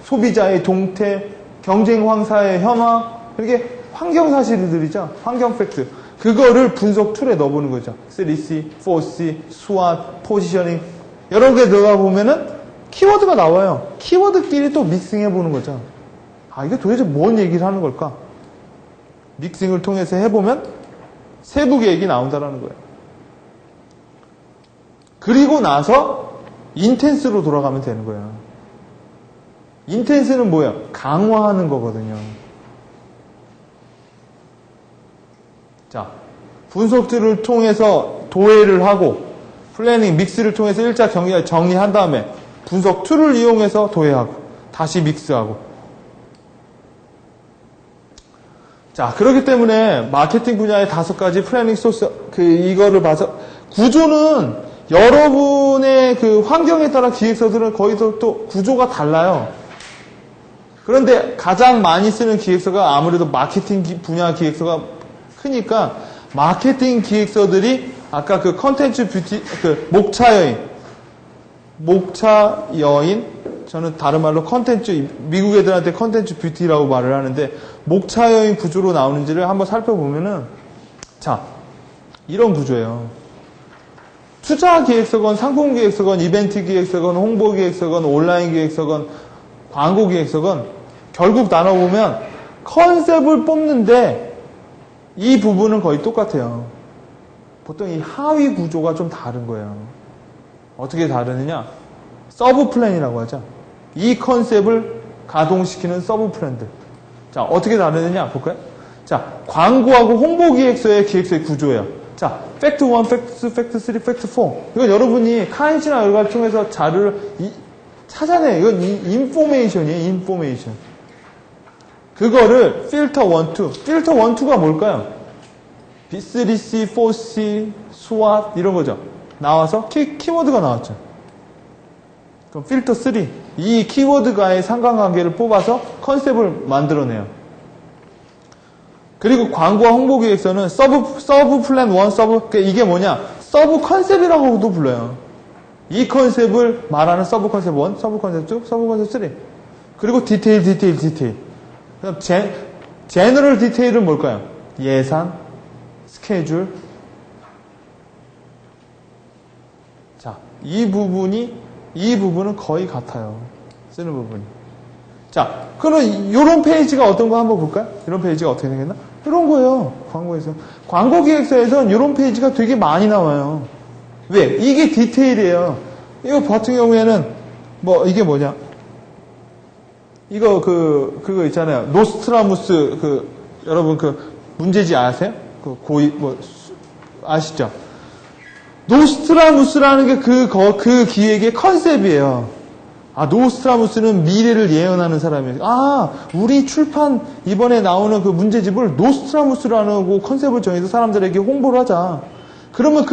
소비자의 동태, 경쟁 황사의 혐화, 이렇게 환경사실들이죠. 환경 팩트. 그거를 분석 툴에 넣어보는 거죠. 3C, 4C, SWOT, 포지셔닝. 여러 개 넣어보면은 키워드가 나와요. 키워드끼리 또 믹싱해보는 거죠. 아, 이게 도대체 뭔 얘기를 하는 걸까? 믹싱을 통해서 해보면 세부 계획이 나온다라는 거예요. 그리고 나서 인텐스로 돌아가면 되는 거예요. 인텐스는 뭐예요? 강화하는 거거든요. 자, 분석들을 통해서 도해를 하고 플래닝, 믹스를 통해서 1차 정리한 다음에 분석 툴을 이용해서 도해하고 다시 믹스하고. 자, 그렇기 때문에 마케팅 분야의 5가지 플래닝 소스, 이거를 봐서 구조는 여러분의 그 환경에 따라 기획서들은 거의 또 구조가 달라요. 그런데 가장 많이 쓰는 기획서가 아무래도 마케팅 분야 기획서가 크니까 마케팅 기획서들이 아까 그 컨텐츠 뷰티, 목차 여인, 저는 다른 말로 컨텐츠, 미국 애들한테 컨텐츠 뷰티라고 말을 하는데, 목차 여인 구조로 나오는지를 한번 살펴보면은, 자, 이런 구조예요. 투자 기획서건, 상품 기획서건, 이벤트 기획서건, 홍보 기획서건, 온라인 기획서건, 광고 기획서건, 결국 나눠보면 컨셉을 뽑는데 이 부분은 거의 똑같아요. 보통 이 하위 구조가 좀 다른 거예요. 어떻게 다르느냐? 서브 플랜이라고 하죠. 이 컨셉을 가동시키는 서브 플랜들. 자, 어떻게 다르느냐 볼까요? 자, 광고하고 홍보 기획서의 기획서의 구조예요. 자, 팩트 1, 팩트 2, 팩트 3, 팩트 4. 이건 여러분이 카인시나 여러 가지 통해서 자료를 찾아내요. 이건 인포메이션이에요. 인포메이션. 그거를 필터 1, 2. 필터 1, 2가 뭘까요? B3C, 4C, SWOT 이런 거죠. 나와서 키워드가 나왔죠. 그럼 필터 3. 이 키워드과의 상관관계를 뽑아서 컨셉을 만들어내요. 그리고 광고와 홍보 기획서는 서브 플랜 1, 이게 뭐냐? 서브 컨셉이라고도 불러요. 이 컨셉을 말하는 서브 컨셉 1, 서브 컨셉 2, 서브 컨셉 3. 그리고 디테일. 그럼 제너럴 디테일은 뭘까요? 예산, 스케줄. 자, 이 부분은 거의 같아요. 쓰는 부분이. 자, 그럼 이런 페이지가 어떤 거 한번 볼까요? 이런 페이지가 어떻게 생겼나? 이런 거예요. 광고에서. 광고 기획서에선 이런 페이지가 되게 많이 나와요. 왜? 이게 디테일이에요. 이거 같은 경우에는 뭐 이게 뭐냐? 이거 그거 있잖아요. 노스트라무스 여러분 문제지 아세요? 아시죠? 노스트라무스라는 게 그 기획의 컨셉이에요. 노스트라무스는 미래를 예언하는 사람이에요. 우리 출판 이번에 나오는 그 문제집을 노스트라무스라는 컨셉을 정해서 사람들에게 홍보를 하자. 그러면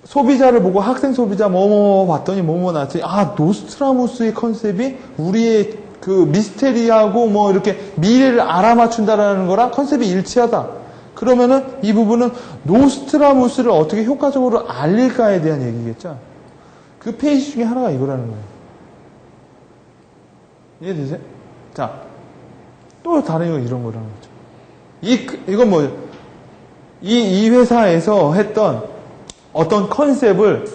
소비자를 보고 학생 소비자 봤더니 나왔지. 노스트라무스의 컨셉이 우리의 그 미스테리하고 이렇게 미래를 알아맞춘다라는 거랑 컨셉이 일치하다. 그러면은 이 부분은 노스트라무스를 어떻게 효과적으로 알릴까에 대한 얘기겠죠. 그 페이지 중에 하나가 이거라는 거예요. 이해되세요? 자, 또 다른 거 이런 거라는 거죠. 이건 뭐죠? 이 회사에서 했던 어떤 컨셉을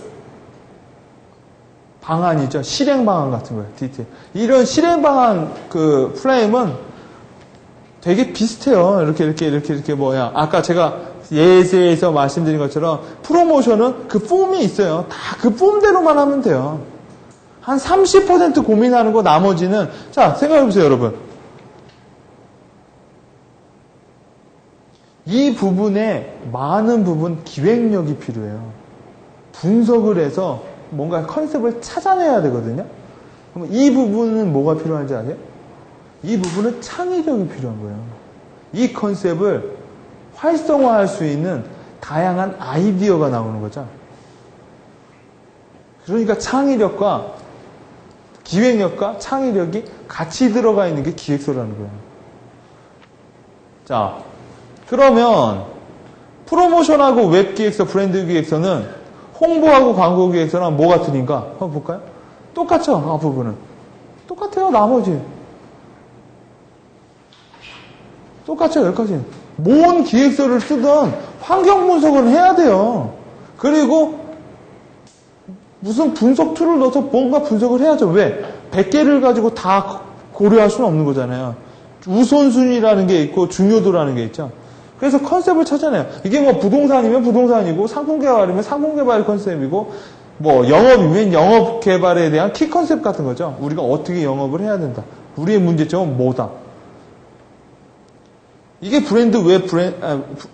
방안이죠. 실행 방안 같은 거예요. 디테일. 이런 실행 방안 프레임은 되게 비슷해요. 이렇게 아까 제가 예제에서 말씀드린 것처럼 프로모션은 그 폼이 있어요. 다 그 폼대로만 하면 돼요. 한 30% 고민하는 거 나머지는 자, 생각해 보세요, 여러분. 이 부분에 많은 부분 기획력이 필요해요. 분석을 해서 뭔가 컨셉을 찾아내야 되거든요. 그럼 이 부분은 뭐가 필요한지 아세요? 이 부분은 창의력이 필요한 거예요. 이 컨셉을 활성화할 수 있는 다양한 아이디어가 나오는 거죠. 그러니까 창의력과 기획력과 창의력이 같이 들어가 있는 게 기획서라는 거예요. 자, 그러면 프로모션하고 웹 기획서, 브랜드 기획서는 홍보하고 광고 기획서랑 뭐가 틀린가? 한번 볼까요? 똑같죠? 부분은. 똑같아요, 나머지. 똑같죠, 여기까지. 뭔 기획서를 쓰든 환경 분석을 해야 돼요. 그리고 무슨 분석 툴을 넣어서 뭔가 분석을 해야죠. 왜? 100개를 가지고 다 고려할 수는 없는 거잖아요. 우선순위라는 게 있고 중요도라는 게 있죠. 그래서 컨셉을 찾아내요. 이게 뭐 부동산이면 부동산이고 상품 개발이면 상품 개발 컨셉이고 뭐 영업이면 영업 개발에 대한 키 컨셉 같은 거죠. 우리가 어떻게 영업을 해야 된다. 우리의 문제점은 뭐다. 이게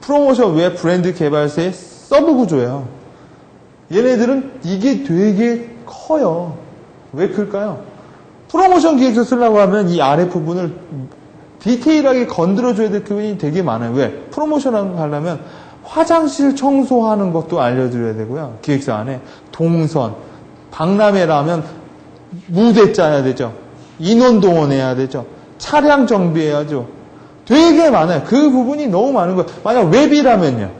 프로모션 웹 브랜드 개발서의 서브 구조예요. 얘네들은 이게 되게 커요. 왜 클까요? 프로모션 기획서 쓰려고 하면 이 아래 부분을 디테일하게 건드려줘야 될 부분이 되게 많아요. 왜? 프로모션 하려면 화장실 청소하는 것도 알려드려야 되고요. 기획서 안에 동선, 박람회라면 무대 짜야 되죠. 인원 동원해야 되죠. 차량 정비해야죠. 되게 많아요. 그 부분이 너무 많은 거예요. 만약 웹이라면요.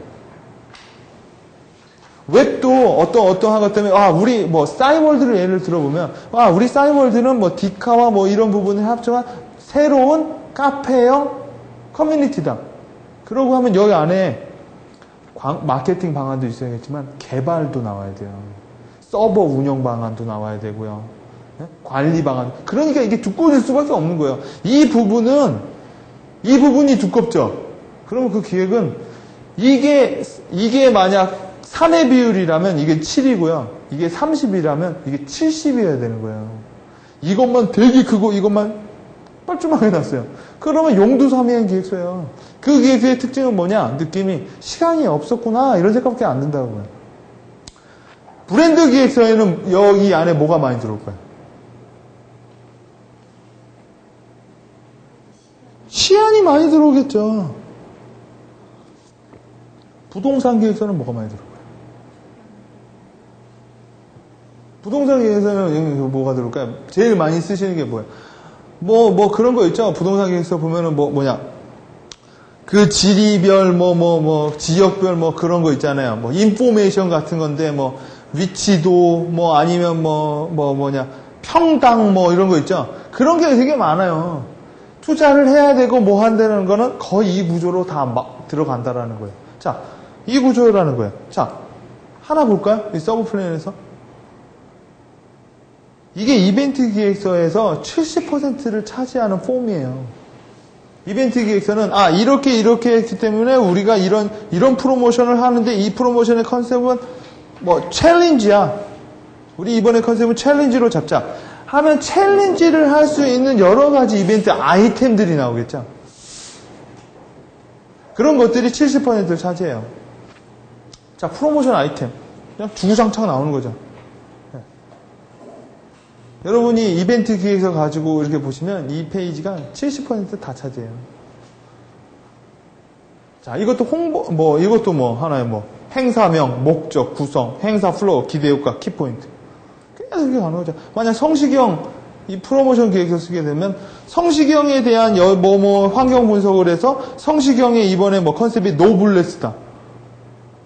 웹도 어떠한 것 때문에, 우리 싸이월드를 예를 들어보면, 우리 싸이월드는 디카와 이런 부분을 합쳐한 새로운 카페형 커뮤니티다. 그러고 하면 여기 안에 마케팅 방안도 있어야겠지만, 개발도 나와야 돼요. 서버 운영 방안도 나와야 되고요. 관리 방안. 그러니까 이게 두꺼워질 수밖에 없는 거예요. 이 부분이 두껍죠? 그러면 그 기획은, 이게 만약 사내 비율이라면 이게 7이고요. 이게 30이라면 이게 70이어야 되는 거예요. 이것만 되게 크고 이것만 뻘쭘하게 놨어요. 그러면 용두삼이한 기획서예요. 그 기획서의 특징은 뭐냐? 느낌이 시간이 없었구나 이런 생각밖에 안 든다고요. 브랜드 기획서에는 여기 안에 뭐가 많이 들어올까요? 시안이 많이 들어오겠죠. 부동산 기획서는 뭐가 많이 들어올까요? 부동산 기획서는 뭐가 들어올까요? 제일 많이 쓰시는 게 뭐예요? 그런 거 있죠. 부동산 기획서 보면은 그 지리별, 지역별, 그런 거 있잖아요. 인포메이션 같은 건데, 위치도, 아니면 평당, 이런 거 있죠. 그런 게 되게 많아요. 투자를 해야 되고, 한다는 거는 거의 이 구조로 다 들어간다라는 거예요. 자, 이 구조라는 거예요. 자, 하나 볼까요? 이 서브 플랜에서. 이게 이벤트 기획서에서 70%를 차지하는 폼이에요. 이벤트 기획서는 이렇게 했기 때문에 우리가 이런 프로모션을 하는데 이 프로모션의 컨셉은 뭐 챌린지야. 우리 이번에 컨셉은 챌린지로 잡자. 하면 챌린지를 할 수 있는 여러 가지 이벤트 아이템들이 나오겠죠. 그런 것들이 70%를 차지해요. 자, 프로모션 아이템. 그냥 주구장창 나오는 거죠. 네. 여러분이 이벤트 기획서 가지고 이렇게 보시면 이 페이지가 70% 다 차지해요. 자, 이것도 이것도 하나의 행사명, 목적, 구성, 행사 플로우, 기대효과, 키포인트. 계속 이렇게 가는 거죠. 만약 성시경, 이 프로모션 기획서 쓰게 되면 성시경에 대한 환경 분석을 해서 성시경의 이번에 컨셉이 노블레스다.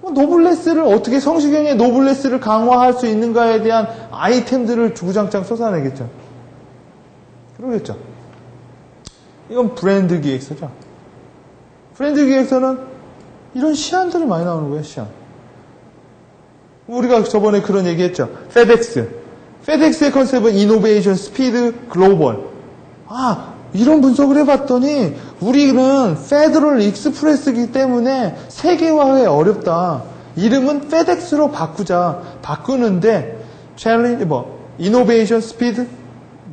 노블레스를 어떻게 성시경의 노블레스를 강화할 수 있는가에 대한 아이템들을 주구장창 쏟아내겠죠. 그러겠죠. 이건 브랜드 기획서죠. 브랜드 기획서는 이런 시안들이 많이 나오는 거예요, 시안. 우리가 저번에 그런 얘기 했죠. 페덱스의 컨셉은 이노베이션, 스피드, 글로벌. 이런 분석을 해봤더니 우리는 페더럴 익스프레스이기 때문에 세계화에 어렵다. 이름은 페덱스로 바꾸자. 바꾸는데 챌린지 이노베이션, 스피드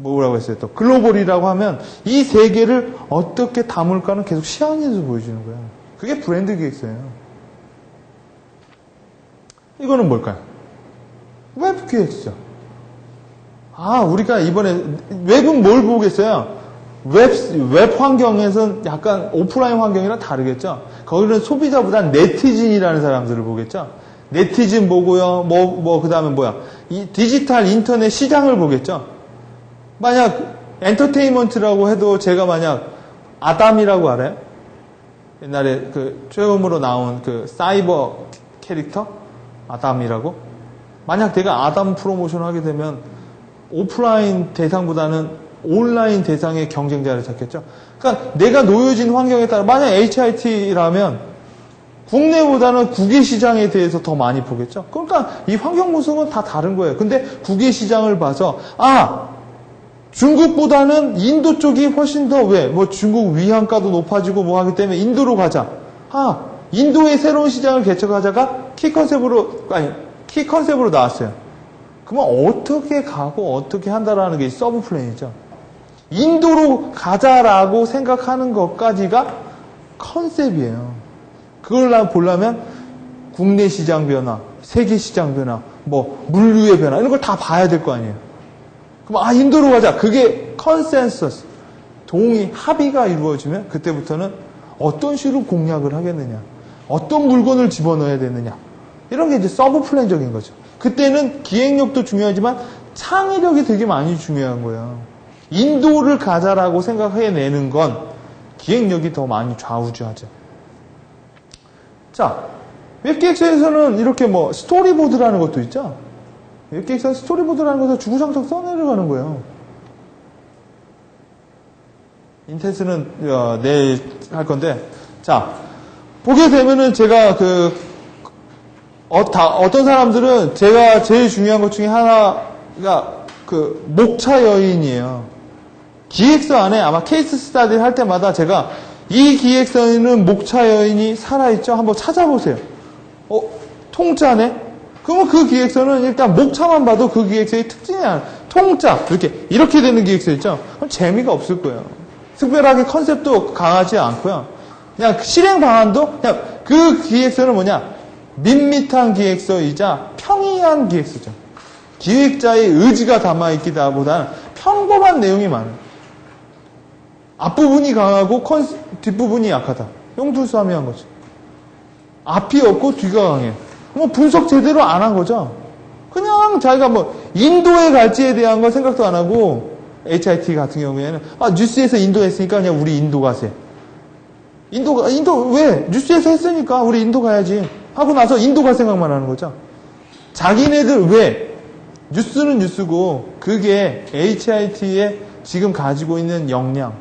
뭐라고 했어요? 또 글로벌이라고 하면 이 세 개를 어떻게 담을까는 계속 시안에서 보여주는 거예요. 그게 브랜드 기획서예요. 이거는 뭘까요? 웹 기획서. 우리가 이번에 웹은 뭘 보겠어요? 웹 환경에서는 약간 오프라인 환경이랑 다르겠죠? 거기는 소비자보다는 네티즌이라는 사람들을 보겠죠? 네티즌 보고요, 그 다음에 이 디지털 인터넷 시장을 보겠죠? 만약 엔터테인먼트라고 해도 제가 만약 아담이라고 알아요? 옛날에 최근으로 나온 사이버 캐릭터? 아담이라고? 만약 내가 아담 프로모션 하게 되면 오프라인 대상보다는 온라인 대상의 경쟁자를 찾겠죠. 그러니까 내가 놓여진 환경에 따라 만약 HIT라면 국내보다는 국외 시장에 대해서 더 많이 보겠죠. 그러니까 이 환경 분석은 다 다른 거예요. 근데 국외 시장을 봐서 중국보다는 인도 쪽이 훨씬 더 중국 위안가도 높아지고 하기 때문에 인도로 가자. 인도의 새로운 시장을 개척하자가 키 컨셉으로 나왔어요. 그러면 어떻게 가고 어떻게 한다라는 게 서브 플랜이죠. 인도로 가자라고 생각하는 것까지가 컨셉이에요. 그걸 보려면 국내 시장 변화, 세계 시장 변화, 물류의 변화 이런 걸 다 봐야 될 거 아니에요. 그럼 인도로 가자. 그게 컨센서스, 합의가 이루어지면 그때부터는 어떤 식으로 공략을 하겠느냐, 어떤 물건을 집어넣어야 되느냐 이런 게 이제 서브 플랜적인 거죠. 그때는 기획력도 중요하지만 창의력이 되게 많이 중요한 거예요. 인도를 가자라고 생각해내는 건 기획력이 더 많이 좌우지하죠. 자, 웹기획서에서는 이렇게 스토리보드라는 것도 있죠. 웹기획서 스토리보드라는 것을 주구장창 써내려가는 거예요. 인텐스는 내일 할 건데, 자, 보게 되면은 제가 어떤 사람들은 제가 제일 중요한 것 중에 하나가 목차 여인이에요. 기획서 안에 아마 케이스 스타디 할 때마다 제가 이 기획서에는 목차 여인이 살아있죠? 한번 찾아보세요. 통짜네? 그러면 그 기획서는 일단 목차만 봐도 그 기획서의 특징이 아니에요. 통짜. 이렇게 되는 기획서 있죠? 그럼 재미가 없을 거예요. 특별하게 컨셉도 강하지 않고요. 그냥 실행 방안도 그냥 그 기획서는 밋밋한 기획서이자 평이한 기획서죠. 기획자의 의지가 담아있기보다는 평범한 내용이 많아요. 앞부분이 강하고 뒷부분이 약하다. 용두수함이한 거죠. 앞이 없고 뒤가 강해. 분석 제대로 안 한 거죠. 그냥 자기가 인도에 갈지에 대한 건 생각도 안 하고 HIT 같은 경우에는 뉴스에서 인도 했으니까 그냥 우리 인도 가세. 인도 왜? 뉴스에서 했으니까 우리 인도 가야지 하고 나서 인도 갈 생각만 하는 거죠. 자기네들 왜? 뉴스는 뉴스고 그게 HIT에 지금 가지고 있는 역량,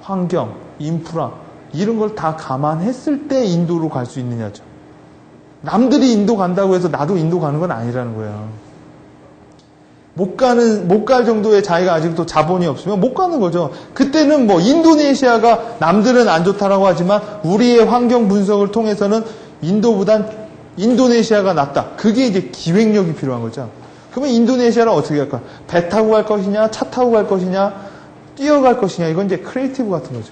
환경, 인프라 이런 걸 다 감안했을 때 인도로 갈 수 있느냐죠. 남들이 인도 간다고 해서 나도 인도 가는 건 아니라는 거예요. 못 갈 정도의 자기가 아직도 자본이 없으면 못 가는 거죠. 그때는 뭐 인도네시아가 남들은 안 좋다라고 하지만 우리의 환경 분석을 통해서는 인도보단 인도네시아가 낫다. 그게 이제 기획력이 필요한 거죠. 그러면 인도네시아를 어떻게 할까? 배 타고 갈 것이냐, 차 타고 갈 것이냐, 뛰어갈 것이냐. 이건 이제 크리에이티브 같은 거죠.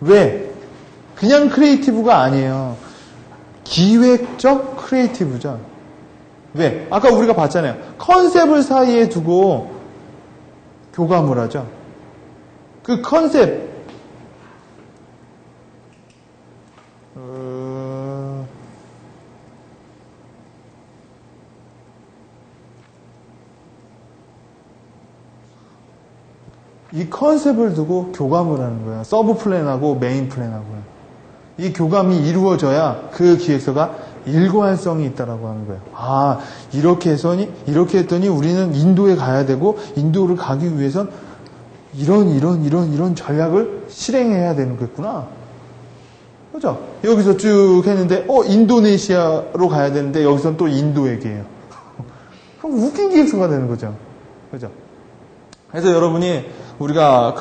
왜? 그냥 크리에이티브가 아니에요. 기획적 크리에이티브죠. 왜? 아까 우리가 봤잖아요. 컨셉을 사이에 두고 교감을 하죠. 그 컨셉, 이 컨셉을 두고 교감을 하는 거예요. 서브 플랜하고 메인 플랜하고요. 이 교감이 이루어져야 그 기획서가 일관성이 있다라고 하는 거예요. 아, 이렇게 했더니 우리는 인도에 가야 되고, 인도를 가기 위해선 이런 전략을 실행해야 되는 거겠구나. 그죠? 여기서 쭉 했는데, 인도네시아로 가야 되는데, 여기선 또 인도 얘기해요. 그럼 웃긴 기획서가 되는 거죠. 그죠? 그래서 여러분이 우리가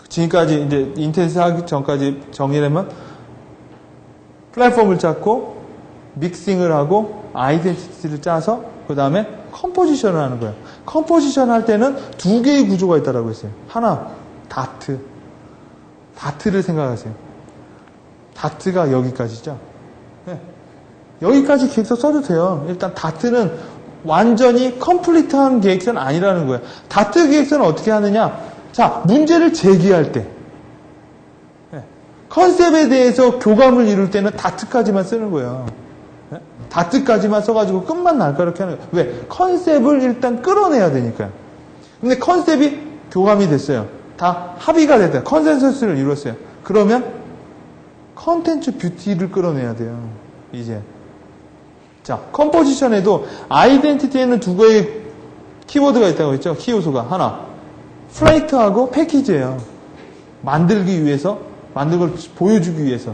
지금까지 이제 인텐스 하기 전까지 정리하면 플랫폼을 찾고 믹싱을 하고 아이덴티티를 짜서 그 다음에 컴포지션을 하는 거예요. 컴포지션 할 때는 두 개의 구조가 있다라고 했어요. 하나, 다트를 생각하세요. 다트가 여기까지죠. 네. 여기까지 계획서 써도 돼요. 일단 다트는 완전히 컴플리트한 계획서는 아니라는 거예요. 다트 계획서는 어떻게 하느냐? 자, 문제를 제기할 때 컨셉에 대해서 교감을 이룰 때는 다트까지만 쓰는 거예요. 다트까지만 써가지고 끝만 날까 이렇게 하는 거예요. 왜? 컨셉을 일단 끌어내야 되니까요. 근데 컨셉이 교감이 됐어요. 다 합의가 됐어요. 컨센서스를 이뤘어요. 그러면 컨텐츠 뷰티를 끌어내야 돼요. 이제. 자, 컴포지션에도 아이덴티티에는 두 개의 키워드가 있다고 했죠. 키요소가. 하나, 플레이트하고 패키지예요. 만들기 위해서, 만든 걸 보여주기 위해서.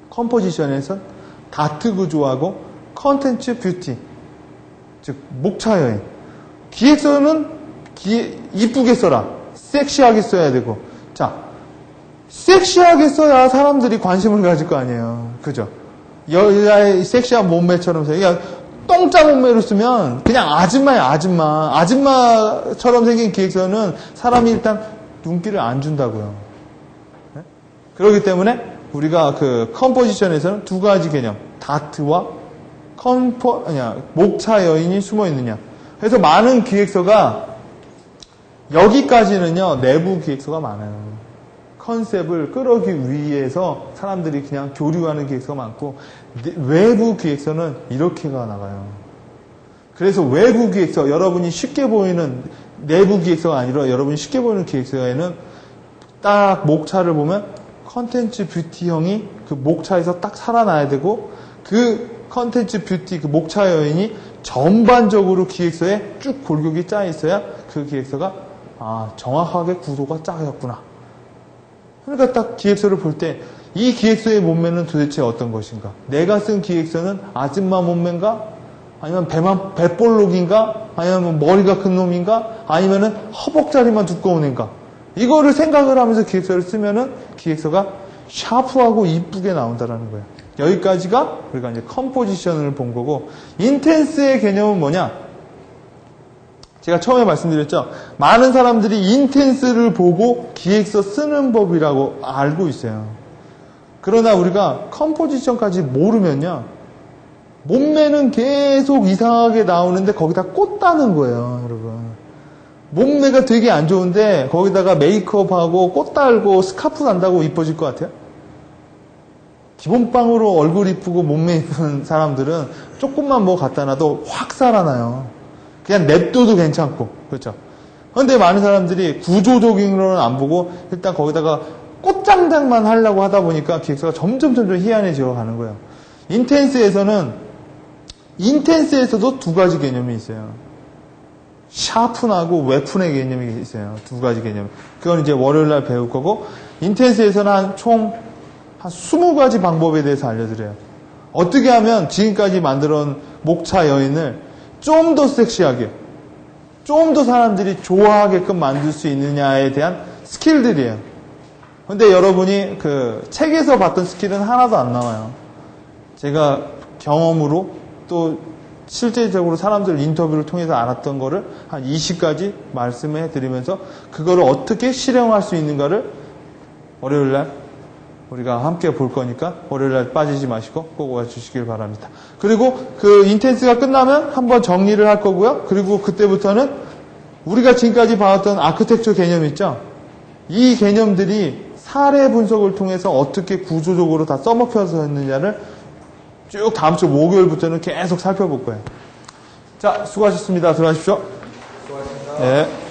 컴포지션에선 다트 구조하고 컨텐츠 뷰티, 즉 목차 여행. 기획서는 이쁘게 써라. 섹시하게 써야 되고. 자, 섹시하게 써야 사람들이 관심을 가질 거 아니에요. 그죠? 여자의 섹시한 몸매처럼 써요. 그러니까 똥짜 몸매로 쓰면 그냥 아줌마야, 아줌마. 아줌마처럼 생긴 기획서는 사람이 일단 눈길을 안 준다고요. 네? 그렇기 때문에 우리가 컴포지션에서는 두 가지 개념. 다트와 목차 여인이 숨어 있느냐. 그래서 많은 기획서가 여기까지는요, 내부 기획서가 많아요. 컨셉을 끌어오기 위해서 사람들이 그냥 교류하는 기획서가 많고, 외부 기획서는 이렇게가 나가요. 그래서 외부 기획서, 여러분이 쉽게 보이는 내부 기획서가 아니라 여러분이 쉽게 보이는 기획서에는 딱 목차를 보면 컨텐츠 뷰티형이 그 목차에서 딱 살아나야 되고, 그 컨텐츠 뷰티, 그 목차 여인이 전반적으로 기획서에 쭉 골격이 짜 있어야 그 기획서가 정확하게 구도가 짜였구나. 그러니까 딱 기획서를 볼 때 이 기획서의 몸매는 도대체 어떤 것인가? 내가 쓴 기획서는 아줌마 몸매인가? 아니면 배볼록인가? 아니면 머리가 큰 놈인가? 아니면은 허벅다리만 두꺼운 애인가? 이거를 생각을 하면서 기획서를 쓰면은 기획서가 샤프하고 이쁘게 나온다라는 거예요. 여기까지가 우리가 이제 컴포지션을 본 거고, 인텐스의 개념은 뭐냐? 제가 처음에 말씀드렸죠. 많은 사람들이 인텐스를 보고 기획서 쓰는 법이라고 알고 있어요. 그러나 우리가 컴포지션까지 모르면요, 몸매는 계속 이상하게 나오는데 거기다 꽂다는 거예요, 여러분. 몸매가 되게 안 좋은데 거기다가 메이크업하고 꽃 달고 스카프 단다고 이뻐질 것 같아요? 기본빵으로 얼굴 이쁘고 몸매 이쁜 사람들은 조금만 뭐 갖다 놔도 확 살아나요. 그냥 냅둬도 괜찮고, 그렇죠? 그런데 많은 사람들이 구조적인로는 안 보고 일단 거기다가 꽃장장만 하려고 하다 보니까 기획서가 점점 희한해져 가는 거예요. 인텐스에서도 두 가지 개념이 있어요. 샤픈하고 웨픈의 개념이 있어요. 두 가지 개념. 그건 이제 월요일날 배울 거고, 인텐스에서는 총 한 20가지 방법에 대해서 알려드려요. 어떻게 하면 지금까지 만들어온 목차 여인을 좀 더 섹시하게, 좀 더 사람들이 좋아하게끔 만들 수 있느냐에 대한 스킬들이에요. 근데 여러분이 그 책에서 봤던 스킬은 하나도 안 나와요. 제가 경험으로 또 실제적으로 사람들 인터뷰를 통해서 알았던 거를 한 20가지 말씀해 드리면서 그거를 어떻게 실행할 수 있는가를 월요일날 우리가 함께 볼 거니까 월요일날 빠지지 마시고 꼭 와주시길 바랍니다. 그리고 그 인텐스가 끝나면 한번 정리를 할 거고요. 그리고 그때부터는 우리가 지금까지 봐왔던 아크텍처 개념 있죠? 이 개념들이 사례 분석을 통해서 어떻게 구조적으로 다 써먹혀서 했느냐를 쭉 다음 주 목요일부터는 계속 살펴볼 거예요. 자, 수고하셨습니다. 들어가십시오. 수고하셨습니다. 네.